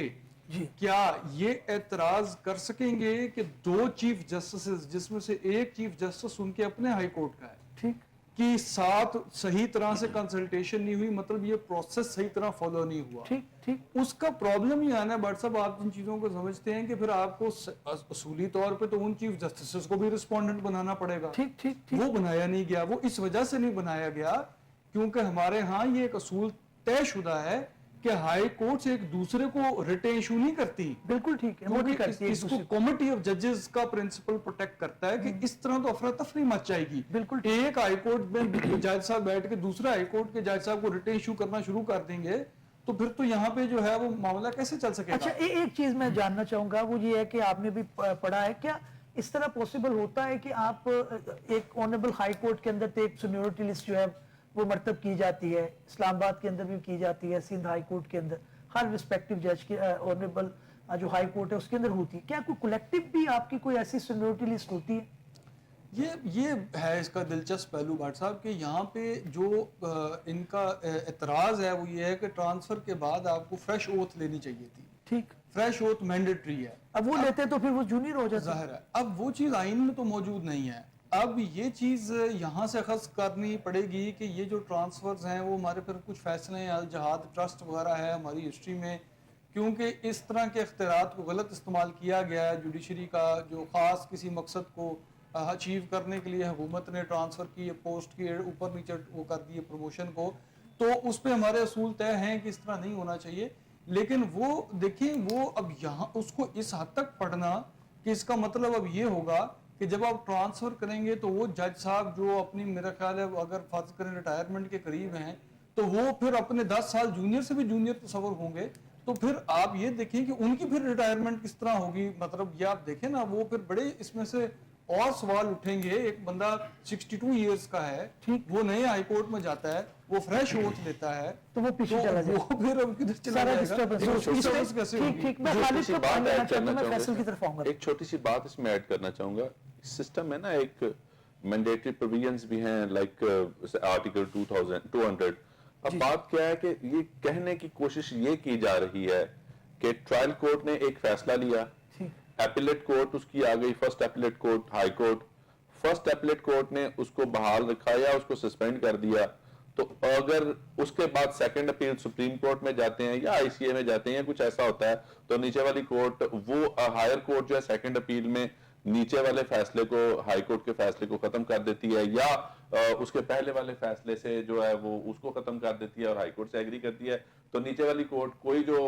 کیا یہ اعتراض کر سکیں گے کہ 2 چیف جسٹسز جس میں سے ایک چیف جسٹس ان کے اپنے ہائی کورٹ کا ہے, ٹھیک, کی ساتھ صحیح طرح سے کنسلٹیشن نہیں ہوئی, مطلب یہ پروسیس صحیح طرح فالو نہیں ہوا, ٹھیک, ٹھیک, اس کا پرابلم یہ آنا ہے. بٹ صاحب آپ جن چیزوں کو سمجھتے ہیں کہ پھر آپ کو اصولی طور پہ تو ان چیف جسٹسز کو بھی رسپونڈنٹ بنانا پڑے گا. ٹھیک, ٹھیک, وہ بنایا نہیں گیا. وہ اس وجہ سے نہیں بنایا گیا کیونکہ ہمارے ہاں یہ ایک اصول طے شدہ ہے کہ ہائی کورٹس ایک دوسرے کو ریٹ ایشو نہیں کرتی. بالکل ٹھیک ہے, وہ نہیں کرتی ہے, اس کو کمیٹی آف ججز کا پرنسپل پروٹیکٹ کرتا ہے کہ اس طرح تو افراتفری مچ جائے گی. بالکل ایک ہائی کورٹ میں جج صاحب بیٹھ کے دوسرے ہائی کورٹ کے جج صاحب کو ریٹ ایشو کرنا شروع کر دیں گے تو پھر تو یہاں پہ جو ہے وہ معاملہ کیسے چل سکے گا. اچھا, ایک چیز میں جاننا چاہوں گا, وہ یہ ہے کہ آپ نے بھی پڑھا ہے, کیا اس طرح پوسیبل ہوتا ہے کہ آپ ایک آنریبل ہائی کورٹ کے اندر ایک سینیورٹی لسٹ جو ہے وہ مرتب کی جاتی ہے, اسلام آباد کے اندر بھی کی جاتی ہے, سندھ ہائی کورٹ کے اندر ہر رسپیکٹو جج کے آنریبل جو ہائی کورٹ ہے اس کے اندر ہوتی ہے, کیا کوئی کلیکٹیو بھی آپ کی کوئی ایسی سینیورٹی لسٹ ہوتی ہے؟ یہ ہے اس کا دلچسپ پہلو بھٹ صاحب کہ یہاں پہ جو ان کا اعتراض ہے وہ یہ ہے کہ ٹرانسفر کے بعد آپ کو فریش اوتھ لینی چاہیے تھی. ٹھیک, فریش اوتھ مینڈیٹری ہے. اب وہ لیتے تو پھر وہ جونیئر ہو جاتا ظاہر ہے. اب وہ چیز آئین میں تو موجود نہیں ہے. اب یہ چیز یہاں سے اخذ کرنی پڑے گی کہ یہ جو ٹرانسفرز ہیں وہ ہمارے پھر کچھ فیصلے ہیں, الجہاد ٹرسٹ وغیرہ ہے ہماری ہسٹری میں, کیونکہ اس طرح کے اختیارات کو غلط استعمال کیا گیا ہے جوڈیشری کا, جو خاص کسی مقصد کو اچیو کرنے کے لیے حکومت نے ٹرانسفر کی, پوسٹ کے اوپر نیچے وہ کر دیے پروموشن کو, تو اس پہ ہمارے اصول طے ہیں کہ اس طرح نہیں ہونا چاہیے. لیکن وہ دیکھیں وہ اب یہاں اس کو اس حد تک پڑھنا کہ اس کا مطلب اب یہ ہوگا کہ جب آپ ٹرانسفر کریں گے تو وہ جج صاحب جو اپنی میرا خیال ہے اگر فرض کریں ریٹائرمنٹ کے قریب ہیں تو وہ پھر اپنے 10 سال جونیئر سے بھی جونیئر تصور ہوں گے, تو پھر آپ یہ دیکھیں کہ ان کی پھر ریٹائرمنٹ کس طرح ہوگی. مطلب یہ آپ دیکھیں نا, وہ پھر بڑے اس میں سے اور سوال اٹھیں گے. ایک بندہ 62 ایئرز کا ہے, وہ نئے ہائی کورٹ میں جاتا ہے, وہ فریش اوتھ لیتا ہے, تو وہ پیچھے چلا جائے, وہ پھر اب کدھر چلا جائے گا. ٹھیک ٹھیک, میں خالد کو پوائنٹ لینا چاہتا ہوں, میں فیصل کی طرف آؤں گا. ایک چھوٹی سی بات اس میں ایڈ کرنا چاہوں گا. سسٹم ہے نا, ایک مینڈیٹری پروویژنز بھی ہیں لائک آرٹیکل 200. اب بات کیا ہے کہ یہ کہنے کی کوشش یہ کی جا رہی ہے کہ ٹرائل کورٹ نے ایک فیصلہ لیا, ایپیلیٹ کورٹ اس کی آ گئی, first appellate court, high court, first appellate court نے اس کو بحال رکھا یا اس کو سسپینڈ کر دیا, تو اگر اس کے بعد سیکنڈ اپیل سپریم کورٹ میں جاتے ہیں یا آئی سی اے میں جاتے ہیں یا کچھ ایسا ہوتا ہے, تو نیچے والی کورٹ وہ ہائر کورٹ جو ہے سیکنڈ اپیل میں نیچے والے فیصلے کو, ہائی کورٹ کے فیصلے کو ختم کر دیتی ہے, یا اس کے پہلے والے فیصلے سے جو ہے وہ اس کو ختم کر دیتی ہے اور ہائی کورٹ سے ایگری کرتی ہے, تو نیچے والی کورٹ کوئی جو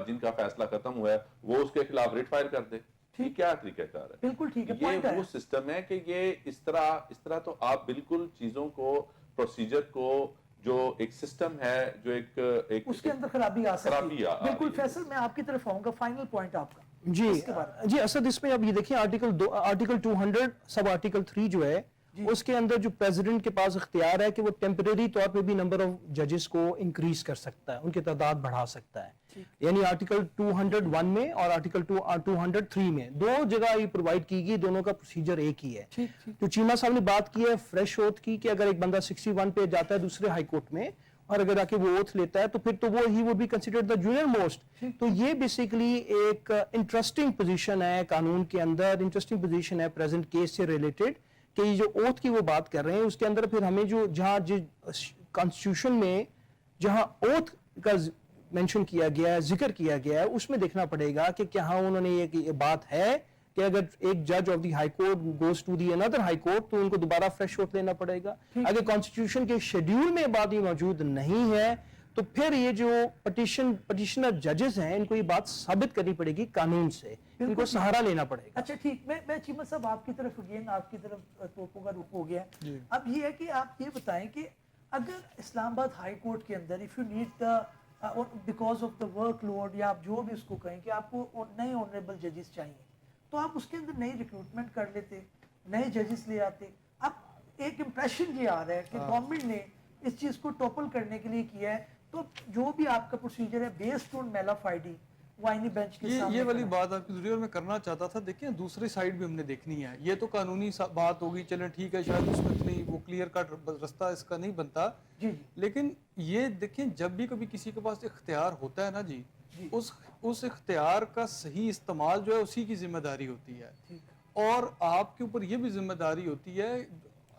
جن کا فیصلہ ختم ہوا ہے وہ اس کے خلاف ریٹ فائل کر دے. ٹھیک, کیا طریقہ کار ہے؟ بالکل ٹھیک ہے. یہ وہ سسٹم ہے کہ یہ اس طرح تو آپ بالکل چیزوں کو, پروسیجر کو, جو ایک سسٹم ہے جو ایک اس کے اندر خرابی آ سکتی ہے. بالکل بالکل فیصل, میں آپ کی طرف آؤں گا. فائنل پوائنٹ آپ کا. جی جی اسد، اس میں اب یہ دیکھیں آرٹیکل 200 سب آرٹیکل 3 جو ہے اس کے اندر جو پریزیڈنٹ کے پاس اختیار ہے کہ وہ ٹیمپریری طور پہ بھی نمبر آف ججز کو انکریز کر سکتا ہے، ان کی تعداد بڑھا سکتا ہے. یعنی آرٹیکل 201 میں اور آرٹیکل 203 میں دو جگہ یہ پرووائڈ کی گئی، دونوں کا پروسیجر ایک ہی ہے. تو چیمہ صاحب نے بات کی ہے فریش اوتھ کی کہ اگر ایک بندہ 61 پہ جاتا ہے دوسرے ہائی کورٹ میں اور اگر آ کے وہ اوتھ لیتا ہے تو پھر تو وہ ہی would be considered the junior most. تو یہ بیسیکلی ایک انٹرسٹنگ پوزیشن ہے قانون کے اندر، انٹرسٹنگ پوزیشن ہے پریزنٹ کیس سے ریلیٹڈ، کہ یہ جو اوتھ کی وہ بات کر رہے ہیں اس کے اندر پھر ہمیں جو جہاں کانسٹیٹیوشن میں جہاں اوتھ کا مینشن کیا گیا ہے، ذکر کیا گیا ہے، اس میں دیکھنا پڑے گا کہ کیا انہوں نے یہ بات ہے کہ اگر ایک جج of the high court goes to the اندر ہائی کورٹ تو ان کو دوبارہ فریش اوتھ لینا پڑے گا. اگر کانسٹیٹیوشن کے شیڈیول میں بات یہ موجود نہیں ہے تو پھر یہ جو پٹیشنر ججز ہیں ان کو یہ بات ثابت کرنی پڑے گی قانون سے، ان کو سہارا لینا پڑے گا. اچھا ٹھیک، میں چیمہ صاحب آپ کی طرف اگین آپ کی طرف توپوں کا رخ ہو گیا. اب یہ ہے کہ آپ یہ بتائیں کہ اگر اسلام آباد ہائی کورٹ کے اندر if you need the because of the workload یا آپ جو بھی اس کو کہیں کہ آپ کو نئے آنریبل ججز چاہیے تو آپ اس کے اندر نئی ریکروٹمنٹ کر لیتے، نئے ججز لے آتے. اب ایک امپریشن یہ آ رہا ہے کہ گورنمنٹ نے اس چیز کو ٹوپل کرنے کے لیے کیا ہے، تو جو بھی آپ کا پروسیجر ہے بیسڈ آن میلا فائڈی وائنی بینچ کے سامنے یہ والی بات آپ کی ضروری اور میں کرنا چاہتا تھا. دیکھیں دوسری سائڈ بھی ہم نے دیکھنی ہے. یہ تو قانونی بات ہوگی، چلیں ٹھیک ہے، شاید اس میں اتنی وہ کلیئر کٹ رستہ اس کا نہیں بنتا، لیکن یہ دیکھیں جب بھی کبھی کسی کے پاس اختیار ہوتا ہے نا جی، اس اختیار کا صحیح استعمال جو ہے اسی کی ذمہ داری ہوتی ہے. اور آپ کے اوپر یہ بھی ذمہ داری ہوتی ہے،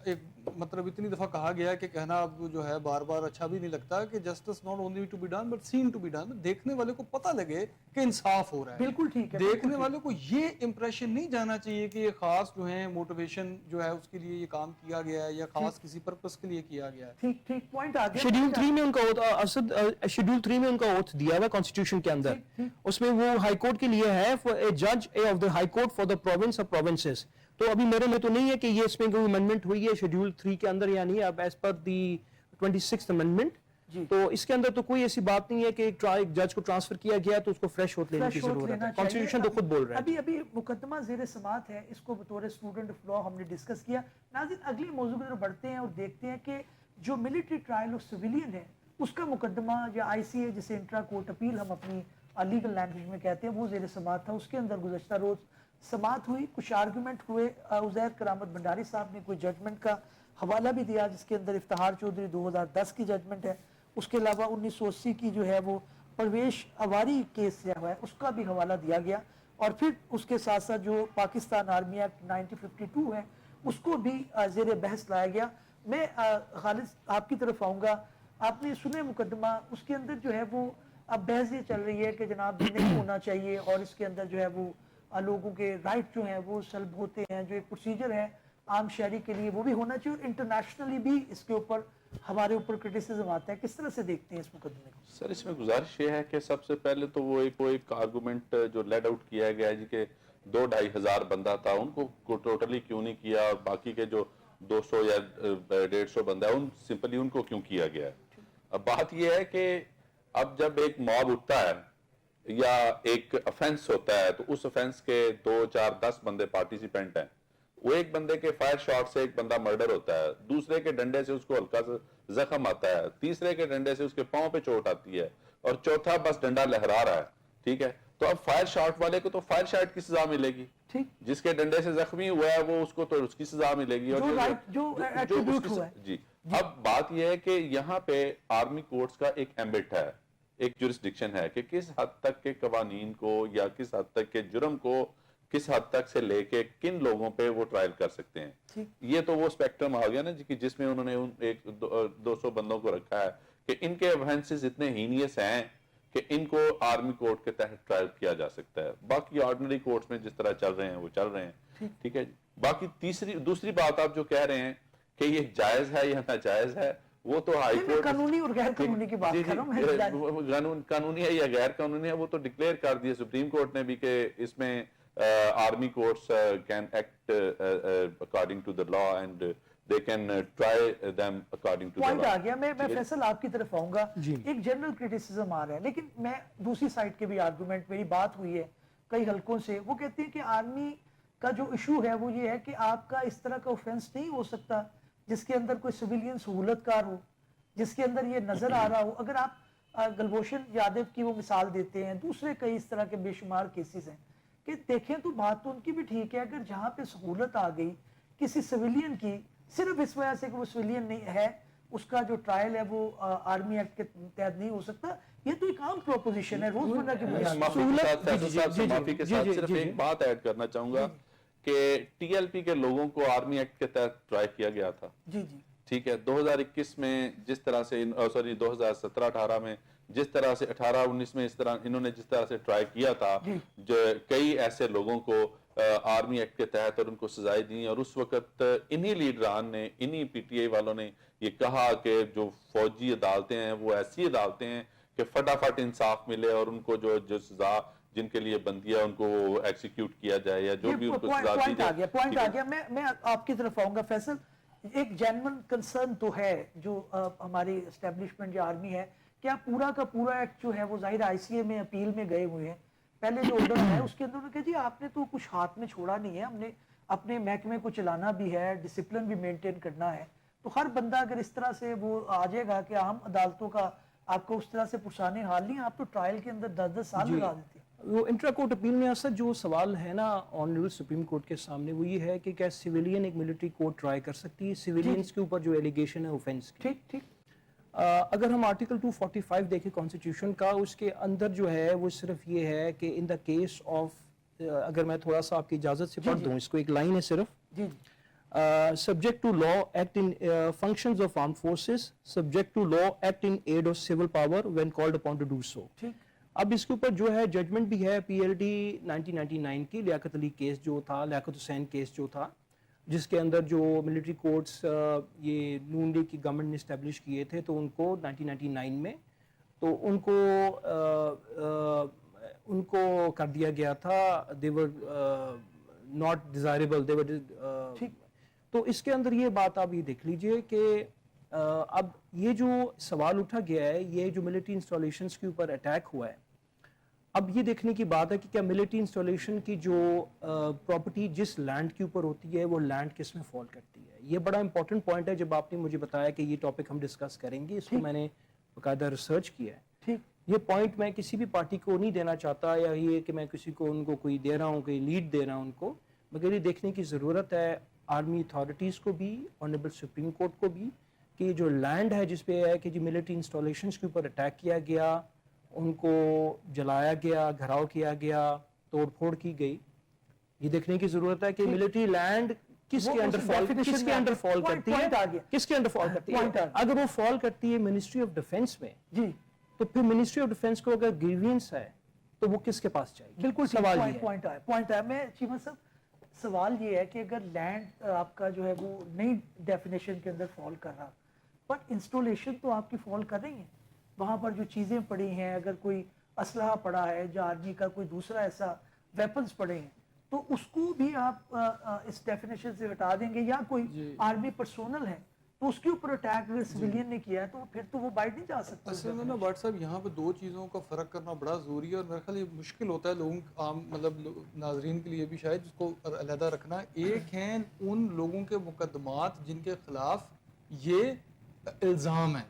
ایک مطلب اتنی دفعہ کہا گیا ہے کہ کہنا اب جو ہے بار بار اچھا بھی نہیں لگتا کہ justice not only to be done but seen to be done. دیکھنے والے کو پتہ لگے کہ انصاف ہو رہا ہے. بالکل ٹھیک ہے. دیکھنے والے کو یہ امپریشن نہیں جانا چاہیے کہ یہ خاص جو ہے موٹیویشن جو ہے اس کے لیے یہ کام کیا گیا ہے یا خاص کسی پرپس کے لیے کیا گیا ہے. ٹھیک ٹھیک پوائنٹ آ گیا. شیڈیول 3 میں ان کا شیڈیول 3 میں ان کا اوتھ دیا ہوا کانسٹیٹیوشن کے اندر، اس میں وہ ہائی کورٹ کے لیے ہے فار اے جج of the high court for the province of provinces. تو ابھی میرے میں تو نہیں ہے کہ یہ اس میں کوئی امینڈمنٹ ہوئی ہے شیڈیول 3 کے اندر یا نہیں، اب ایز پر دی 26th امینڈمنٹ تو اس کے اندر تو کوئی ایسی بات نہیں ہے کہ ایک جج کو ٹرانسفر کیا گیا تو اس کو فریش اوتھ لینے کی ضرورت ہے. کانسٹیٹیوشن تو خود بول رہا ہے. ابھی مقدمہ زیر سماعت ہے، اس کو بطور اسٹوڈنٹ آف لا ہم نے ڈسکس کیا. ناظرین اگلے موضوع کی طرف بڑھتے ہیں اور دیکھتے ہیں کہ جو ملٹری ٹرائل آف سویلین ہے اس کا مقدمہ یا آئی سی اے جسے انٹرا کورٹ اپیل ہم اپنی لیگل لینگویج میں کہتے ہیں وہ زیر سماعت تھا. اس کے اندر گزشتہ روز سماعت ہوئی، کچھ آرگومنٹ ہوئے. عزیر کرامت بھنڈاری صاحب نے کوئی ججمنٹ کا حوالہ بھی دیا جس کے اندر افتخار چودھری 2010 کی ججمنٹ ہے. اس کے علاوہ 1980 کی جو ہے وہ پرویش اواری کیس جو ہے اس کا بھی حوالہ دیا گیا. اور پھر اس کے ساتھ ساتھ جو پاکستان آرمی ایکٹ 1952 ہے اس کو بھی زیر بحث لایا گیا. میں خالد آپ کی طرف آؤں گا. آپ نے سنے مقدمہ، اس کے اندر جو ہے وہ اب بحث یہ چل رہی ہے کہ جناب نہیں ہونا چاہیے اور اس کے اندر جو ہے وہ لوگوں کے رائٹ جو ہیں وہ سلب ہوتے ہیں. جو ایک پروسیجر ہے عام شہری کے لیے وہ بھی ہونا چاہیے اور انٹرنیشنلی بھی اس کے اوپر ہمارے اوپر کرٹیسزم آتا ہے. کس طرح سے دیکھتے ہیں اس مقدمے کو؟ سر اس میں گزارش یہ ہے کہ سب سے پہلے تو وہ ایک آرگومنٹ جو لیڈ آؤٹ کیا گیا ہے جی کہ 2-2.5 ہزار بندہ تھا ان کو ٹوٹلی کیوں نہیں کیا اور باقی کے جو 200 یا 150 بندہ ہے سمپلی ان کو کیوں کیا گیا ہے. اب بات یہ ہے کہ اب جب ایک موب اٹھتا ہے یا ایک افینس ہوتا ہے تو اس افینس کے 2, 4, 10 بندے پارٹیسیپینٹ ہیں. وہ ایک بندے کے فائر شاٹ سے ایک بندہ مرڈر ہوتا ہے، دوسرے کے ڈنڈے سے اس کو ہلکا سا زخم آتا ہے، تیسرے کے ڈنڈے سے اس کے پاؤں پہ چوٹ آتی ہے اور چوتھا بس ڈنڈا لہرا رہا ہے. ٹھیک ہے، تو اب فائر شاٹ والے کو تو فائر شاٹ کی سزا ملے گی، جس کے ڈنڈے سے زخمی ہوا ہے وہ اس کو تو اس کی سزا ملے گی. جی اب بات یہ ہے کہ یہاں پہ آرمی کورٹس کا ایک ایمبٹ ہے، ایک جورسڈکشن ہے کہ کس حد تک کے قوانین کو یا کس حد تک کے جرم کو کس حد تک سے لے کے کن لوگوں پہ وہ ٹرائل کر سکتے ہیں. یہ تو وہ اسپیکٹرم آ گیا نا جس میں انہوں نے 200 بندوں کو رکھا ہے کہ ان کے اوفینسز اتنے ہینیس ہیں کہ ان کو آرمی کورٹ کے تحت ٹرائل کیا جا سکتا ہے. باقی آرڈنری کورٹس میں جس طرح چل رہے ہیں وہ چل رہے ہیں. ٹھیک ہے جی. باقی دوسری بات آپ جو کہہ رہے ہیں کہ یہ جائز ہے یا ناجائز ہے، وہ تو ہائی کورٹ قانونی اور غیر قانونی کی بات کر رہا ہوں. قانونی ہے یا غیر قانونی ہے وہ تو ڈکلیئر کر دیا سپریم کورٹ نے بھی کہ اس میں army courts can act according to the law and they can try them according to the law. Point آ گیا. میں فیصل آپ کی طرف آؤں گا. ایک جنرل کرٹیسزم آ رہا ہے لیکن میں دوسری سائڈ کے بھی آرگومنٹ، میری بات ہوئی ہے کئی حلقوں سے، وہ کہتے ہیں کہ آرمی کا جو ایشو ہے وہ یہ ہے کہ آپ کا اس طرح کا اوفینس نہیں ہو سکتا جس کے اندر کوئی سویلین سہولت کار ہو، جس کے اندر یہ نظر آ رہا ہو. اگر آپ گلبھوشن یادو کی وہ مثال دیتے ہیں، دوسرے کئی اس طرح کے بے شمار کیسز ہیں کہ دیکھیں تو بات تو ان کی بھی ٹھیک ہے، اگر جہاں پہ سہولت آ گئی کسی سویلین کی صرف اس وجہ سے کہ وہ سویلین نہیں ہے، اس کا جو ٹرائل ہے وہ آرمی ایکٹ کے تحت نہیں ہو سکتا. یہ تو ایک عام پروپوزیشن ہے روزمرہ کی بنیاد معافی کے ساتھ صرف ایک بات ایڈ کرنا چاہوں گا کہ ٹی ایل پی کے لوگوں کو آرمی ایکٹ کے تحت ٹرائی کیا گیا تھا. ٹھیک ہے، 2021 میں جس طرح سے 2017-18 میں جس طرح سے 18-19 میں اس طرح انہوں نے جس طرح سے ٹرائی کیا تھا، جو کئی ایسے لوگوں کو آرمی ایکٹ کے تحت اور ان کو سزائیں دیں، اور اس وقت انہی لیڈران نے، انہی پی ٹی آئی والوں نے یہ کہا کہ جو فوجی عدالتیں ہیں وہ ایسی عدالتیں ہیں کہ فٹافٹ انصاف ملے اور ان کو جو سزا جن کے لیے بندی ہے ان کو ایکسیکیوٹ کیا جائے یا جو بھی ان کو سزا دی جائے. پوائنٹ آ گیا. میں آپ کی طرف آؤں گا فیصل. ایک جینون کنسرن تو ہے جو ہماری اسٹیبلشمنٹ یا آرمی ہے، کیا پورا کا پورا ایکٹ جو ہے وہ ظاہر آئی سی اے میں اپیل میں گئے ہوئے ہیں. پہلے جو آرڈر ہے اس کے اندر کہ جی آپ نے تو کچھ ہاتھ میں چھوڑا نہیں ہے، ہم نے اپنے محکمے کو چلانا بھی ہے، ڈسپلن بھی مینٹین کرنا ہے. تو ہر بندہ اگر اس طرح سے وہ آ جائے گا کہ عام عدالتوں کا آپ کو اس طرح سے پرسانے حال نہیں، آپ تو ٹرائل کے اندر 10 سال لگا دیتے ہیں. وہ انٹرا کورٹ اپیل میں اصل جو سوال ہے نا آنریبل سپریم کورٹ کے سامنے وہ یہ ہے کہ کیا سویلین ایک ملٹری کورٹ ٹرائی کر سکتی ہے سویلینز کے اوپر جو ایلیگیشن ہے اوفینس کی. ٹھیک. اگر ہم آرٹیکل 245 دیکھیں کانسٹیٹیوشن کا، اس کے اندر جو ہے وہ صرف یہ ہے کہ ان دا کیس آف، اگر میں تھوڑا سا آپ کی اجازت سے پڑھ دوں اس کو، ایک لائن ہے صرف، subject to law act in functions of armed forces, subject to law act in aid of civil power when called upon to do so. اب اس کے اوپر جو ہے ججمنٹ بھی ہے پی ایل ڈی 1999 کی، لیاقت علی کیس جو تھا، لیاقت حسین کیس جو تھا، جس کے اندر جو ملٹری کورٹس یہ نون لیگ کی گورنمنٹ نے اسٹیبلش کیے تھے تو ان کو 1999 میں تو ان کو کر دیا گیا تھا، they were not desirable, they were تو اس کے اندر یہ بات آپ یہ دیکھ لیجئے کہ اب یہ جو سوال اٹھا گیا ہے، یہ جو ملٹری انسٹالیشنز کے اوپر اٹیک ہوا ہے، اب یہ دیکھنے کی بات ہے کہ کیا ملٹری انسٹالیشن کی جو پراپرٹی جس لینڈ کے اوپر ہوتی ہے وہ لینڈ کس میں فال کرتی ہے. یہ بڑا امپورٹنٹ پوائنٹ ہے. جب آپ نے مجھے بتایا کہ یہ ٹاپک ہم ڈسکس کریں گے، اس کو میں نے باقاعدہ ریسرچ کیا ہے. یہ پوائنٹ میں کسی بھی پارٹی کو نہیں دینا چاہتا، یا یہ کہ میں کسی کو ان کو کوئی دے رہا ہوں، کوئی لیڈ دے رہا ہوں ان کو، مگر یہ دیکھنے کی ضرورت ہے آرمی اتھارٹیز کو بھی، آنریبل سپریم کورٹ کو بھی، کہ جو لینڈ ہے جس پہ ہے کہ جی ملٹری انسٹالیشنز کے اوپر اٹیک کیا گیا، ان کو جلایا گیا، گھراؤ کیا گیا، توڑ پھوڑ کی گئی، یہ دیکھنے کی ضرورت ہے کہ ملٹری لینڈ کس کے انڈر فال کرتی ہے، کس کے انڈر فال کرتی ہے. اگر وہ فال کرتی ہے منسٹری آف ڈیفنس میں، تو پھر منسٹری آف ڈیفنس کو اگر گریوینس ہے تو وہ کس کے پاس جائے گی. بالکل سوال پوائنٹ ہے. میں چیمہ صاحب سوال یہ ہے کہ اگر لینڈ آپ کا جو ہے وہ نئی ڈیفینیشن کے اندر فال کر رہا، بٹ انسٹالیشن تو آپ کی فال کر رہی ہیں، وہاں پر جو چیزیں پڑی ہیں، اگر کوئی اسلحہ پڑا ہے جو آرمی کا، کوئی دوسرا ایسا ویپنز پڑے ہیں، تو اس کو بھی آپ اس ڈیفینیشن سے ہٹا دیں گے، یا کوئی آرمی پرسونل ہے تو اس کے اوپر اٹیک اگر سویلین نے کیا ہے تو پھر تو وہ بائٹ نہیں جا سکتا. اصل میں نا بٹ صاحب یہاں پہ دو چیزوں کا فرق کرنا بڑا ضروری ہے، اور میرے خیال یہ مشکل ہوتا ہے لوگوں عام مطلب ناظرین کے لیے بھی شاید، جس کو علیحدہ رکھنا. ایک ہیں ان لوگوں کے مقدمات جن کے خلاف یہ الزام ہے،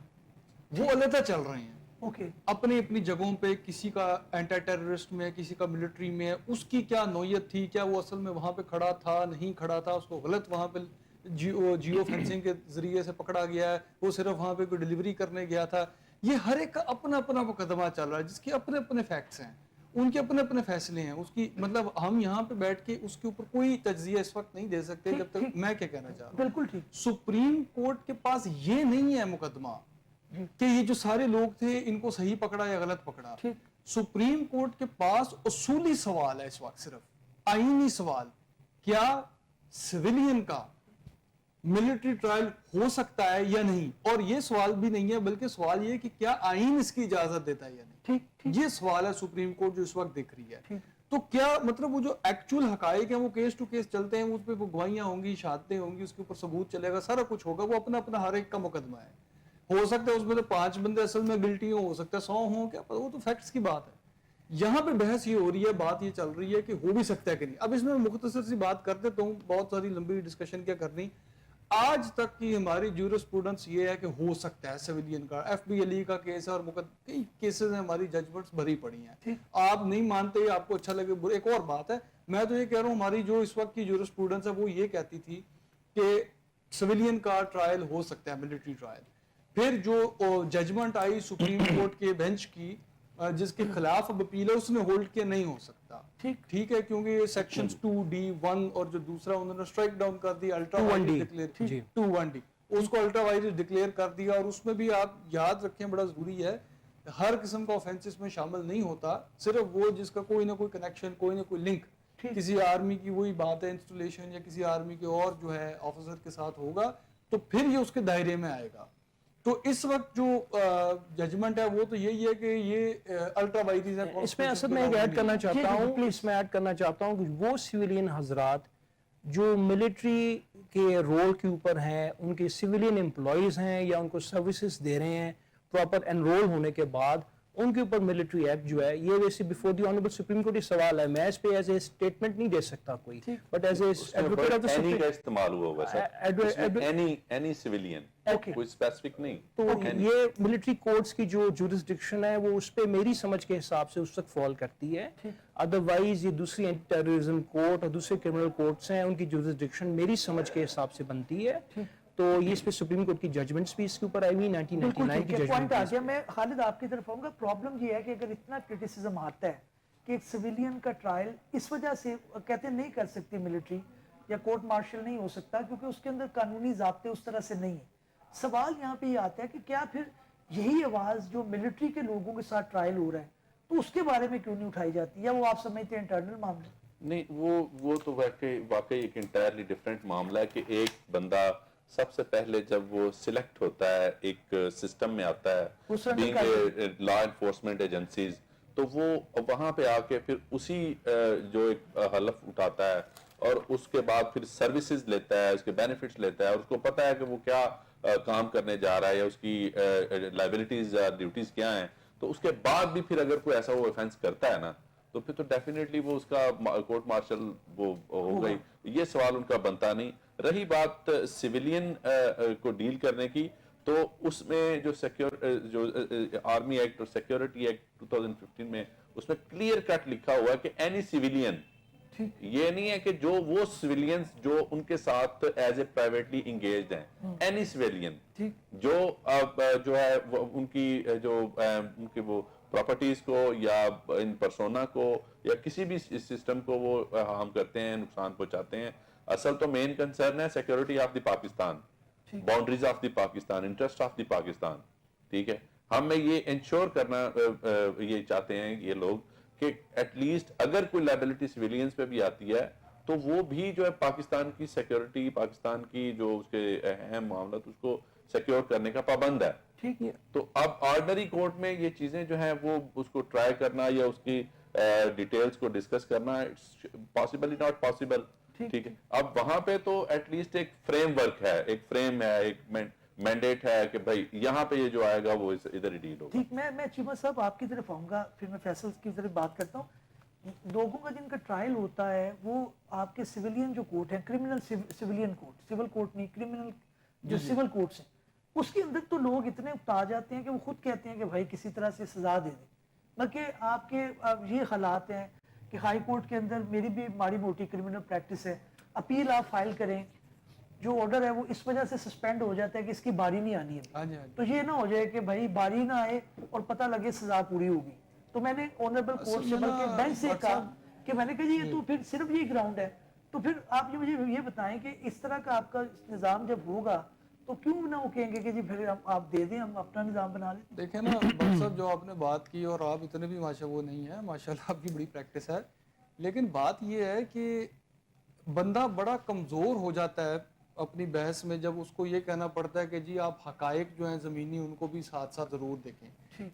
وہ علیحدہ چل رہے ہیں اپنی اپنی جگہوں پہ. کسی کا اینٹی ٹیررسٹ میں، کسی کا ملٹری میں، اس کی کیا نوعیت تھی، کیا وہ اصل میں وہاں پہ کھڑا تھا، نہیں کھڑا تھا، اس کو غلط وہاں پہ جیو فینسنگ کے ذریعے سے پکڑا گیا ہے، وہ صرف وہاں پہ کوئی ڈیلیوری کرنے گیا تھا. یہ ہر ایک کا اپنا اپنا مقدمہ چل رہا ہے، جس کے اپنے اپنے فیکٹس ہیں، ان کے اپنے اپنے فیصلے ہیں. اس کی مطلب ہم یہاں پہ بیٹھ کے اس کے اوپر کوئی تجزیہ اس وقت نہیں دے سکتے جب تک. میں کیا کہنا چاہ رہا ہوں، بالکل ٹھیک، سپریم کورٹ کے پاس یہ نہیں ہے مقدمہ کہ یہ جو سارے لوگ تھے ان کو صحیح پکڑا یا غلط پکڑا. سپریم کورٹ کے پاس اصولی سوال ہے اس وقت، صرف آئینی سوال، کیا سویلین کا ملٹری ٹرائل ہو سکتا ہے یا نہیں. اور یہ سوال بھی نہیں ہے، بلکہ سوال یہ کہ کیا آئین اس کی اجازت دیتا ہے یا نہیں. یہ سوال ہے سپریم کورٹ جو اس وقت دیکھ رہی ہے. تو کیا مطلب وہ جو ایکچوئل حقائق ہیں وہ کیس ٹو کیس چلتے ہیں، اس پہ وہ گواہیاں ہوں گی، شہادتیں ہوں گی، اس کے اوپر ثبوت چلے گا، سارا کچھ ہوگا. وہ اپنا اپنا ہر ایک کا مقدمہ ہے. ہو سکتا ہے اس میں تو 5 بندے اصل میں گلٹی ہو سکتا ہے 100 ہوں، کیا وہ تو فیکٹس کی بات ہے. یہاں پہ بحث یہ ہو رہی ہے, بات یہ چل رہی ہے کہ ہو بھی سکتا ہے کہ نہیں. اب اس میں مختصر سی بات کر دیتا ہوں, بہت ساری لمبی ڈسکشن کیا کرنی. آج تک کی ہماری جورسپروڈنس یہ ہے کہ ہو سکتا ہے سویلین کا. ایف بی علی کا کیس ہے اور کئی کیسز ہیں, ہماری ججمنٹس بھری پڑی ہیں. آپ نہیں مانتے, آپ کو اچھا لگے, ایک اور بات ہے. میں تو یہ کہہ رہا ہوں ہماری جو اس وقت کی جورسپروڈنس ہے وہ یہ کہتی تھی کہ سویلین کا ٹرائل ہو سکتا ہے, ملٹری ٹرائل. پھر جو ججمنٹ آئی سپریم کورٹ کے بینچ کی جس کے خلاف اب اپیل ہے, اس نے ہولڈ کیا نہیں ہو سکتا. ٹھیک ہے, کیونکہ یہ سیکشن 2D1 اور جو دوسرا انہوں نے اسٹرائک ڈاؤن کر دیا, الٹرا وائلٹ ڈکلیئر 2.1D, اس کو الٹرا وائلٹ ڈکلیئر کر دیا. اور اس میں بھی آپ یاد رکھیں, بڑا ضروری ہے, ہر قسم کا آفینس میں شامل نہیں ہوتا, صرف وہ جس کا کوئی نہ کوئی کنیکشن, کوئی نہ کوئی لنک کسی آرمی کی, وہی بات ہے انسٹالیشن یا کسی آرمی کے اور جو ہے آفیسر کے ساتھ ہوگا, تو پھر یہ اس کے دائرے میں آئے گا. تو اس وقت جو ججمنٹ ہے وہ تو یہی ہے کہ یہ الٹرا وائریز ہے. اس میں اصل میں ایڈ کرنا چاہتا ہوں, اس میں ایڈ کرنا چاہتا ہوں کہ وہ سویلین حضرات جو ملٹری کے رول کے اوپر ہیں, ان کے سویلین امپلائیز ہیں یا ان کو سروسز دے رہے ہیں پراپر انرول ہونے کے بعد, ان کے اوپر ملٹری ایکٹ جو ہے یہ ویسے before the honourable supreme court یہ سوال ہے. میں اس پہ ایز اے اسٹیٹمنٹ نہیں دے سکتا کوئی, but as a advocate of the supreme کا استعمال ہوا ہوگا سر, اینی سویلین, کوئی اسپیسیفک نہیں. تو یہ ملٹری کورٹس کی جو جورسڈکشن ہے وہ اس پہ میری سمجھ کے حساب سے اس تک فال کرتی ہے. ادروائز یہ دوسری اینٹی ٹیررزم کورٹ اور دوسرے کرمنل کورٹس ہیں, ان کی جورسڈکشن میری سمجھ کے حساب سے بنتی ہے. تو یہ اس پہ سپریم کورٹ کی ججمنٹس بھی اس کے اوپر آئی ہوئی 1999 کی ججمنٹ ہے. میں خالد آپ کی طرف آؤں گا. پرابلم یہ ہے کہ اگر اتنا کرٹیسزم آتا ہے کہ ایک سویلین کا ٹرائل اس وجہ سے کہتے ہیں نہیں کر سکتی ملٹری یا کورٹ مارشل نہیں ہو سکتا کیونکہ اس کے اندر قانونی ضابطے اس طرح سے نہیں ہیں. سوال یہاں پہ یہ آتا ہے کہ کیا پھر یہی آواز جو ملٹری کے لوگوں کے ساتھ ٹرائل ہو رہا ہے تو اس کے بارے میں کیوں نہیں اٹھائی جاتی, یا وہ آپ سمجھتے ہیں انٹرنل معاملہ؟ نہیں, وہ تو واقعی ایک انٹائرلی ڈفرینٹ معاملہ ہے کہ ایک بندہ سب سے پہلے جب وہ سلیکٹ ہوتا ہے, ایک سسٹم میں آتا ہے بینگ لا انفورسمنٹ ایجنسیز, تو وہ وہاں پہ آ کے پھر اسی جو ایک حلف اٹھاتا ہے اور اس کے بعد پھر سروسز لیتا ہے, اس کے بینیفٹس لیتا ہے, اور اس کو پتہ ہے کہ وہ کیا کام کرنے جا رہا ہے یا اس کی لائبلٹیز یا ڈیوٹیز کیا ہیں. تو اس کے بعد بھی پھر اگر کوئی ایسا وہ offense کرتا ہے نا, تو پھر تو ڈیفینیٹلی وہ اس کا کورٹ مارشل وہ ہو گئی. یہ سوال ان کا بنتا نہیں. رہی بات سویلین کو ڈیل کرنے کی, تو اس میں جو آرمی ایکٹ اور سیکیورٹی ایکٹ 2015 میں اس میں کلیئر کٹ لکھا ہوا ہے کہ اینی سویلین, یہ نہیں ہے کہ جو وہ سویلینز جو ان کے ساتھ ایز اے پرائیویٹلی انگیجڈ ہیں, اینی سویلین جو ہے ان کی وہ پراپرٹیز کو یا ان پرسونا کو یا کسی بھی سسٹم کو وہ ہارم کرتے ہیں, نقصان پہنچاتے ہیں. اصل تو مین کنسرن ہے security of the Pakistan, boundaries of the Pakistan, interest of the Pakistan. ٹھیک ہے, ہم میں یہ انشور کرنا یہ چاہتے ہیں یہ لوگ کہ ایٹ لیسٹ اگر کوئی لائبلٹی سویلینز پہ بھی آتی ہے تو وہ بھی جو ہے پاکستان کی سیکیورٹی, پاکستان کی جو اس کے اہم معاملات اس کو سیکیور کرنے کا پابند ہے. ٹھیک ہے, تو اب آرڈنری کورٹ میں یہ چیزیں جو ہیں وہ اس کو ٹرائی کرنا یا اس کی ڈیٹیلز کو ڈسکس کرنا پاسبلی ناٹ پاسبل. ٹھیک ہے, اب وہاں پہ تو ایٹ لیسٹ ایک فریم ورک ہے, ایک فریم ہے, ایک مینڈیٹ ہے کہ بھائی یہاں پہ یہ جو آئے گا وہ ادھر ہی ڈیل ہوگا. ٹھیک, میں چیمہ صاحب آپ کی طرف آؤں گا, پھر میں فیصل کی طرف بات کرتا ہوں. لوگوں کا جن کا ٹرائل ہوتا ہے وہ آپ کے سویلین جو کورٹ ہیں, criminal civilian court, civil court نہیں, کرمنل جو سول کورٹس ہیں, اس کے اندر تو لوگ اتنے اکتا جاتے ہیں کہ وہ خود کہتے ہیں کہ بھائی کسی طرح سے سزا دے دیں. بلکہ آپ کے یہ حالات ہیں کہ ہائی کورٹ کے اندر میری بھی ماڑی موٹی کرمنل پریکٹس ہے, اپیل آپ فائل کریں, جو آرڈر ہے وہ اس وجہ سے سسپینڈ ہو جاتا ہے کہ اس کی باری نہیں آنی ہے. تو یہ نہ ہو جائے کہ بھائی باری نہ آئے اور پتہ لگے سزا پوری ہوگی. تو میں نے آنریبل کورٹ سے بلکہ بینچ سے کہا کہ میں نے کہا جی یہ تو پھر صرف یہ گراؤنڈ ہے. تو پھر آپ مجھے یہ بتائیں کہ اس طرح کا آپ کا نظام جب ہوگا تو کیوں نہ وہ کہیں گے کہ جی پھر آپ دے دیں, ہم اپنا نظام بنا لیں. دیکھیں نا مقصد جو آپ نے بات کی, اور آپ اتنے بھی ماشاء وہ نہیں ہے, ماشاءاللہ آپ کی بڑی پریکٹس ہے, لیکن بات یہ ہے کہ بندہ بڑا کمزور ہو جاتا ہے اپنی بحث میں جب اس کو یہ کہنا پڑتا ہے کہ جی آپ حقائق جو ہیں زمینی ان کو بھی ساتھ ساتھ ضرور دیکھیں.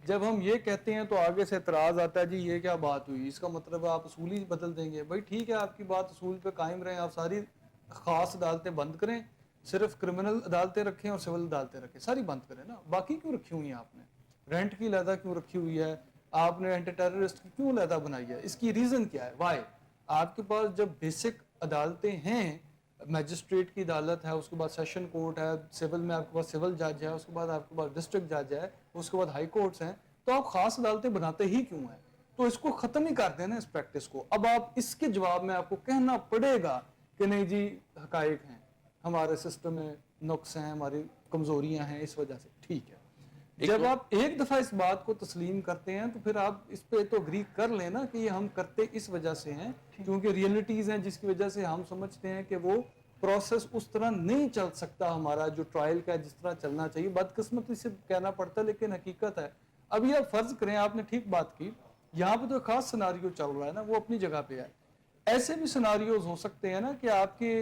جب ہم یہ کہتے ہیں تو آگے سے اعتراض آتا ہے جی یہ کیا بات ہوئی, اس کا مطلب آپ اصول ہی بدل دیں گے. بھائی ٹھیک ہے, آپ کی بات اصول پہ قائم رہیں, آپ ساری خاص عدالتیں بند کریں, صرف کرمنل عدالتیں رکھیں اور سول عدالتیں رکھیں, ساری بند کریں نا. باقی کیوں رکھی ہوئی ہیں آپ نے؟ رینٹ کی علیحدہ کیوں رکھی ہوئی ہے, آپ نے اینٹی ٹیررسٹ کی کیوں علیحدہ بنائی ہے؟ اس کی ریزن کیا ہے؟ وائی؟ آپ کے پاس جب بیسک عدالتیں ہیں، میجسٹریٹ کی عدالت ہے، اس کے بعد سیشن کورٹ ہے، سول میں آپ کے پاس سول جج ہے، اس کے بعد آپ کے پاس ڈسٹرکٹ جج ہے، اس کے بعد ہائی کورٹس ہیں، تو آپ خاص عدالتیں بناتے ہی کیوں ہیں؟ تو اس کو ختم ہی کر دینا اس پریکٹس کو. اب آپ اس کے جواب میں آپ کو کہنا پڑے گا کہ نہیں جی حقائق ہیں، ہمارے سسٹم میں نقص ہیں، ہماری کمزوریاں ہیں، اس وجہ سے. ٹھیک ہے، جب آپ ایک دفعہ اس بات کو تسلیم کرتے ہیں تو پھر آپ اس پہ تو اگری کر لیں نا کہ یہ ہم کرتے اس وجہ سے ہیں کیونکہ ریئلٹیز ہیں جس کی وجہ سے ہم سمجھتے ہیں کہ وہ پروسیس اس طرح نہیں چل سکتا ہمارا جو ٹرائل کا جس طرح چلنا چاہیے. بدقسمتی سے کہنا پڑتا ہے لیکن حقیقت ہے. اب یہ فرض کریں، آپ نے ٹھیک بات کی، یہاں پہ تو خاص سناریو چل رہا ہے نا، وہ اپنی جگہ پہ ہے. ایسے بھی سناریوز ہو سکتے ہیں نا کہ آپ کے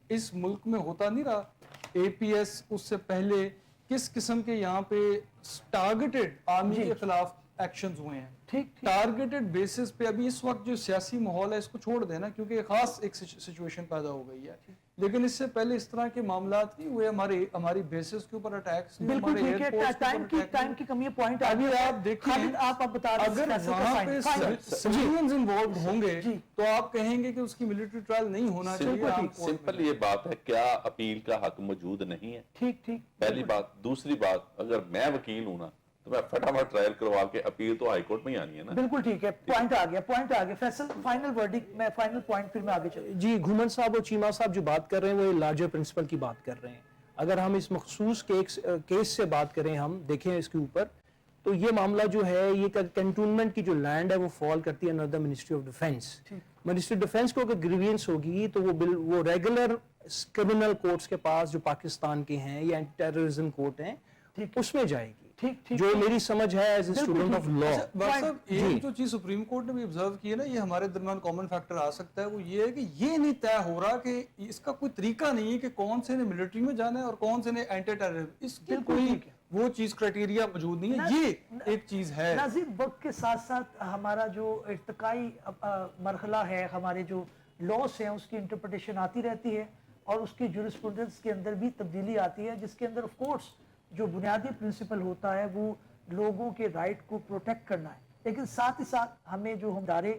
اس ملک میں ہوتا نہیں رہا اے پی ایس، اس سے پہلے کس قسم کے یہاں پہ ٹارگیٹڈ آرمی کے خلاف ایکشنز ہوئے ہیں، ٹارگیٹڈ بیسس پہ. ابھی اس وقت جو سیاسی ماحول ہے اس کو چھوڑ دینا کیونکہ خاص ایک سچویشن پیدا ہو گئی ہے، لیکن اس سے پہلے اس طرح کے معاملات نہیں ہوئے. ہماری بیسز کے اوپر اٹیکس نہیں، بالکل ٹھیک ہے. ٹائم کی کمی ہے، پوائنٹ ابھی آپ دیکھیں آپ بتا رہے اگر وہاں پہ سویلینز انوالوڈ ہوں گے تو آپ کہیں گے کہ اس کی ملٹری ٹرائل نہیں ہونا چاہیے. سمپل یہ بات ہے، کیا اپیل کا حق موجود نہیں ہے؟ ٹھیک پہلی بات. دوسری بات، اگر میں وکیل ہوں نا تو میں فٹافٹ ٹرائل کروا کے اپیل تو ہائی کورٹ میں ہی آنی ہے نا. بالکل ٹھیک ہے، پوائنٹ آ گیا. فیصل فائنل ورڈکٹ میں فائنل پوائنٹ پھر میں آگے چلوں. جی، گھومن صاحب اور چیمہ صاحب جو بات کر رہے ہیں وہ لارجر پرنسپل کی بات کر رہے ہیں. اگر ہم اس مخصوص کیس سے بات کریں، ہم دیکھیں اس کے اوپر، تو یہ معاملہ جو ہے یہ کنٹونمنٹ کی جو لینڈ ہے وہ فال کرتی ہے under ministry of defence. Ministry of defence کو اگر گریوینس ہوگی تو وہ ریگولر کرمنل کورٹس کے پاس جو پاکستان کے ہیں یا اینٹی ٹیررزم کورٹ ہیں اس میں جائے گی. جو میری سمجھ ہے as a student of law. ایک جو چیز سپریم کورٹ نے بھی آبزرو کی ہے نا، یہ ہمارے درمیان کامن فیکٹر آ سکتا ہے، وہ یہ ہے کہ یہ نہیں طے ہو رہا کہ اس کا کوئی طریقہ نہیں ہے کہ کون سے نے ملٹری میں جانا ہے اور کون سے نے اینٹی ٹیررزم. اس کی کوئی وہ چیز کرائٹیریا موجود نہیں ہے. یہ ایک چیز ہے. ناظرین، وقت کے ساتھ ساتھ ہمارا جو ارتقائی مرحلہ ہے، ہمارے جو لاس ہیں اس کی انٹرپریٹیشن آتی رہتی ہے اور اس کی جورسپروڈنس کے اندر بھی تبدیلی آتی ہے، جس کے اندر آف کورس جو بنیادی پرنسپل ہوتا ہے وہ لوگوں کے رائٹ کو پروٹیکٹ کرنا ہے، لیکن ساتھ ہی ساتھ ہمیں جو ادارے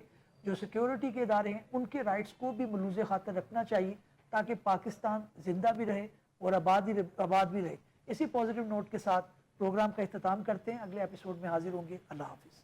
جو سیکیورٹی کے ادارے ہیں ان کے رائٹس کو بھی ملوز خاطر رکھنا چاہیے تاکہ پاکستان زندہ بھی رہے اور آباد بھی رہے. اسی پازیٹیو نوٹ کے ساتھ پروگرام کا اختتام کرتے ہیں. اگلے ایپیسوڈ میں حاضر ہوں گے. اللہ حافظ.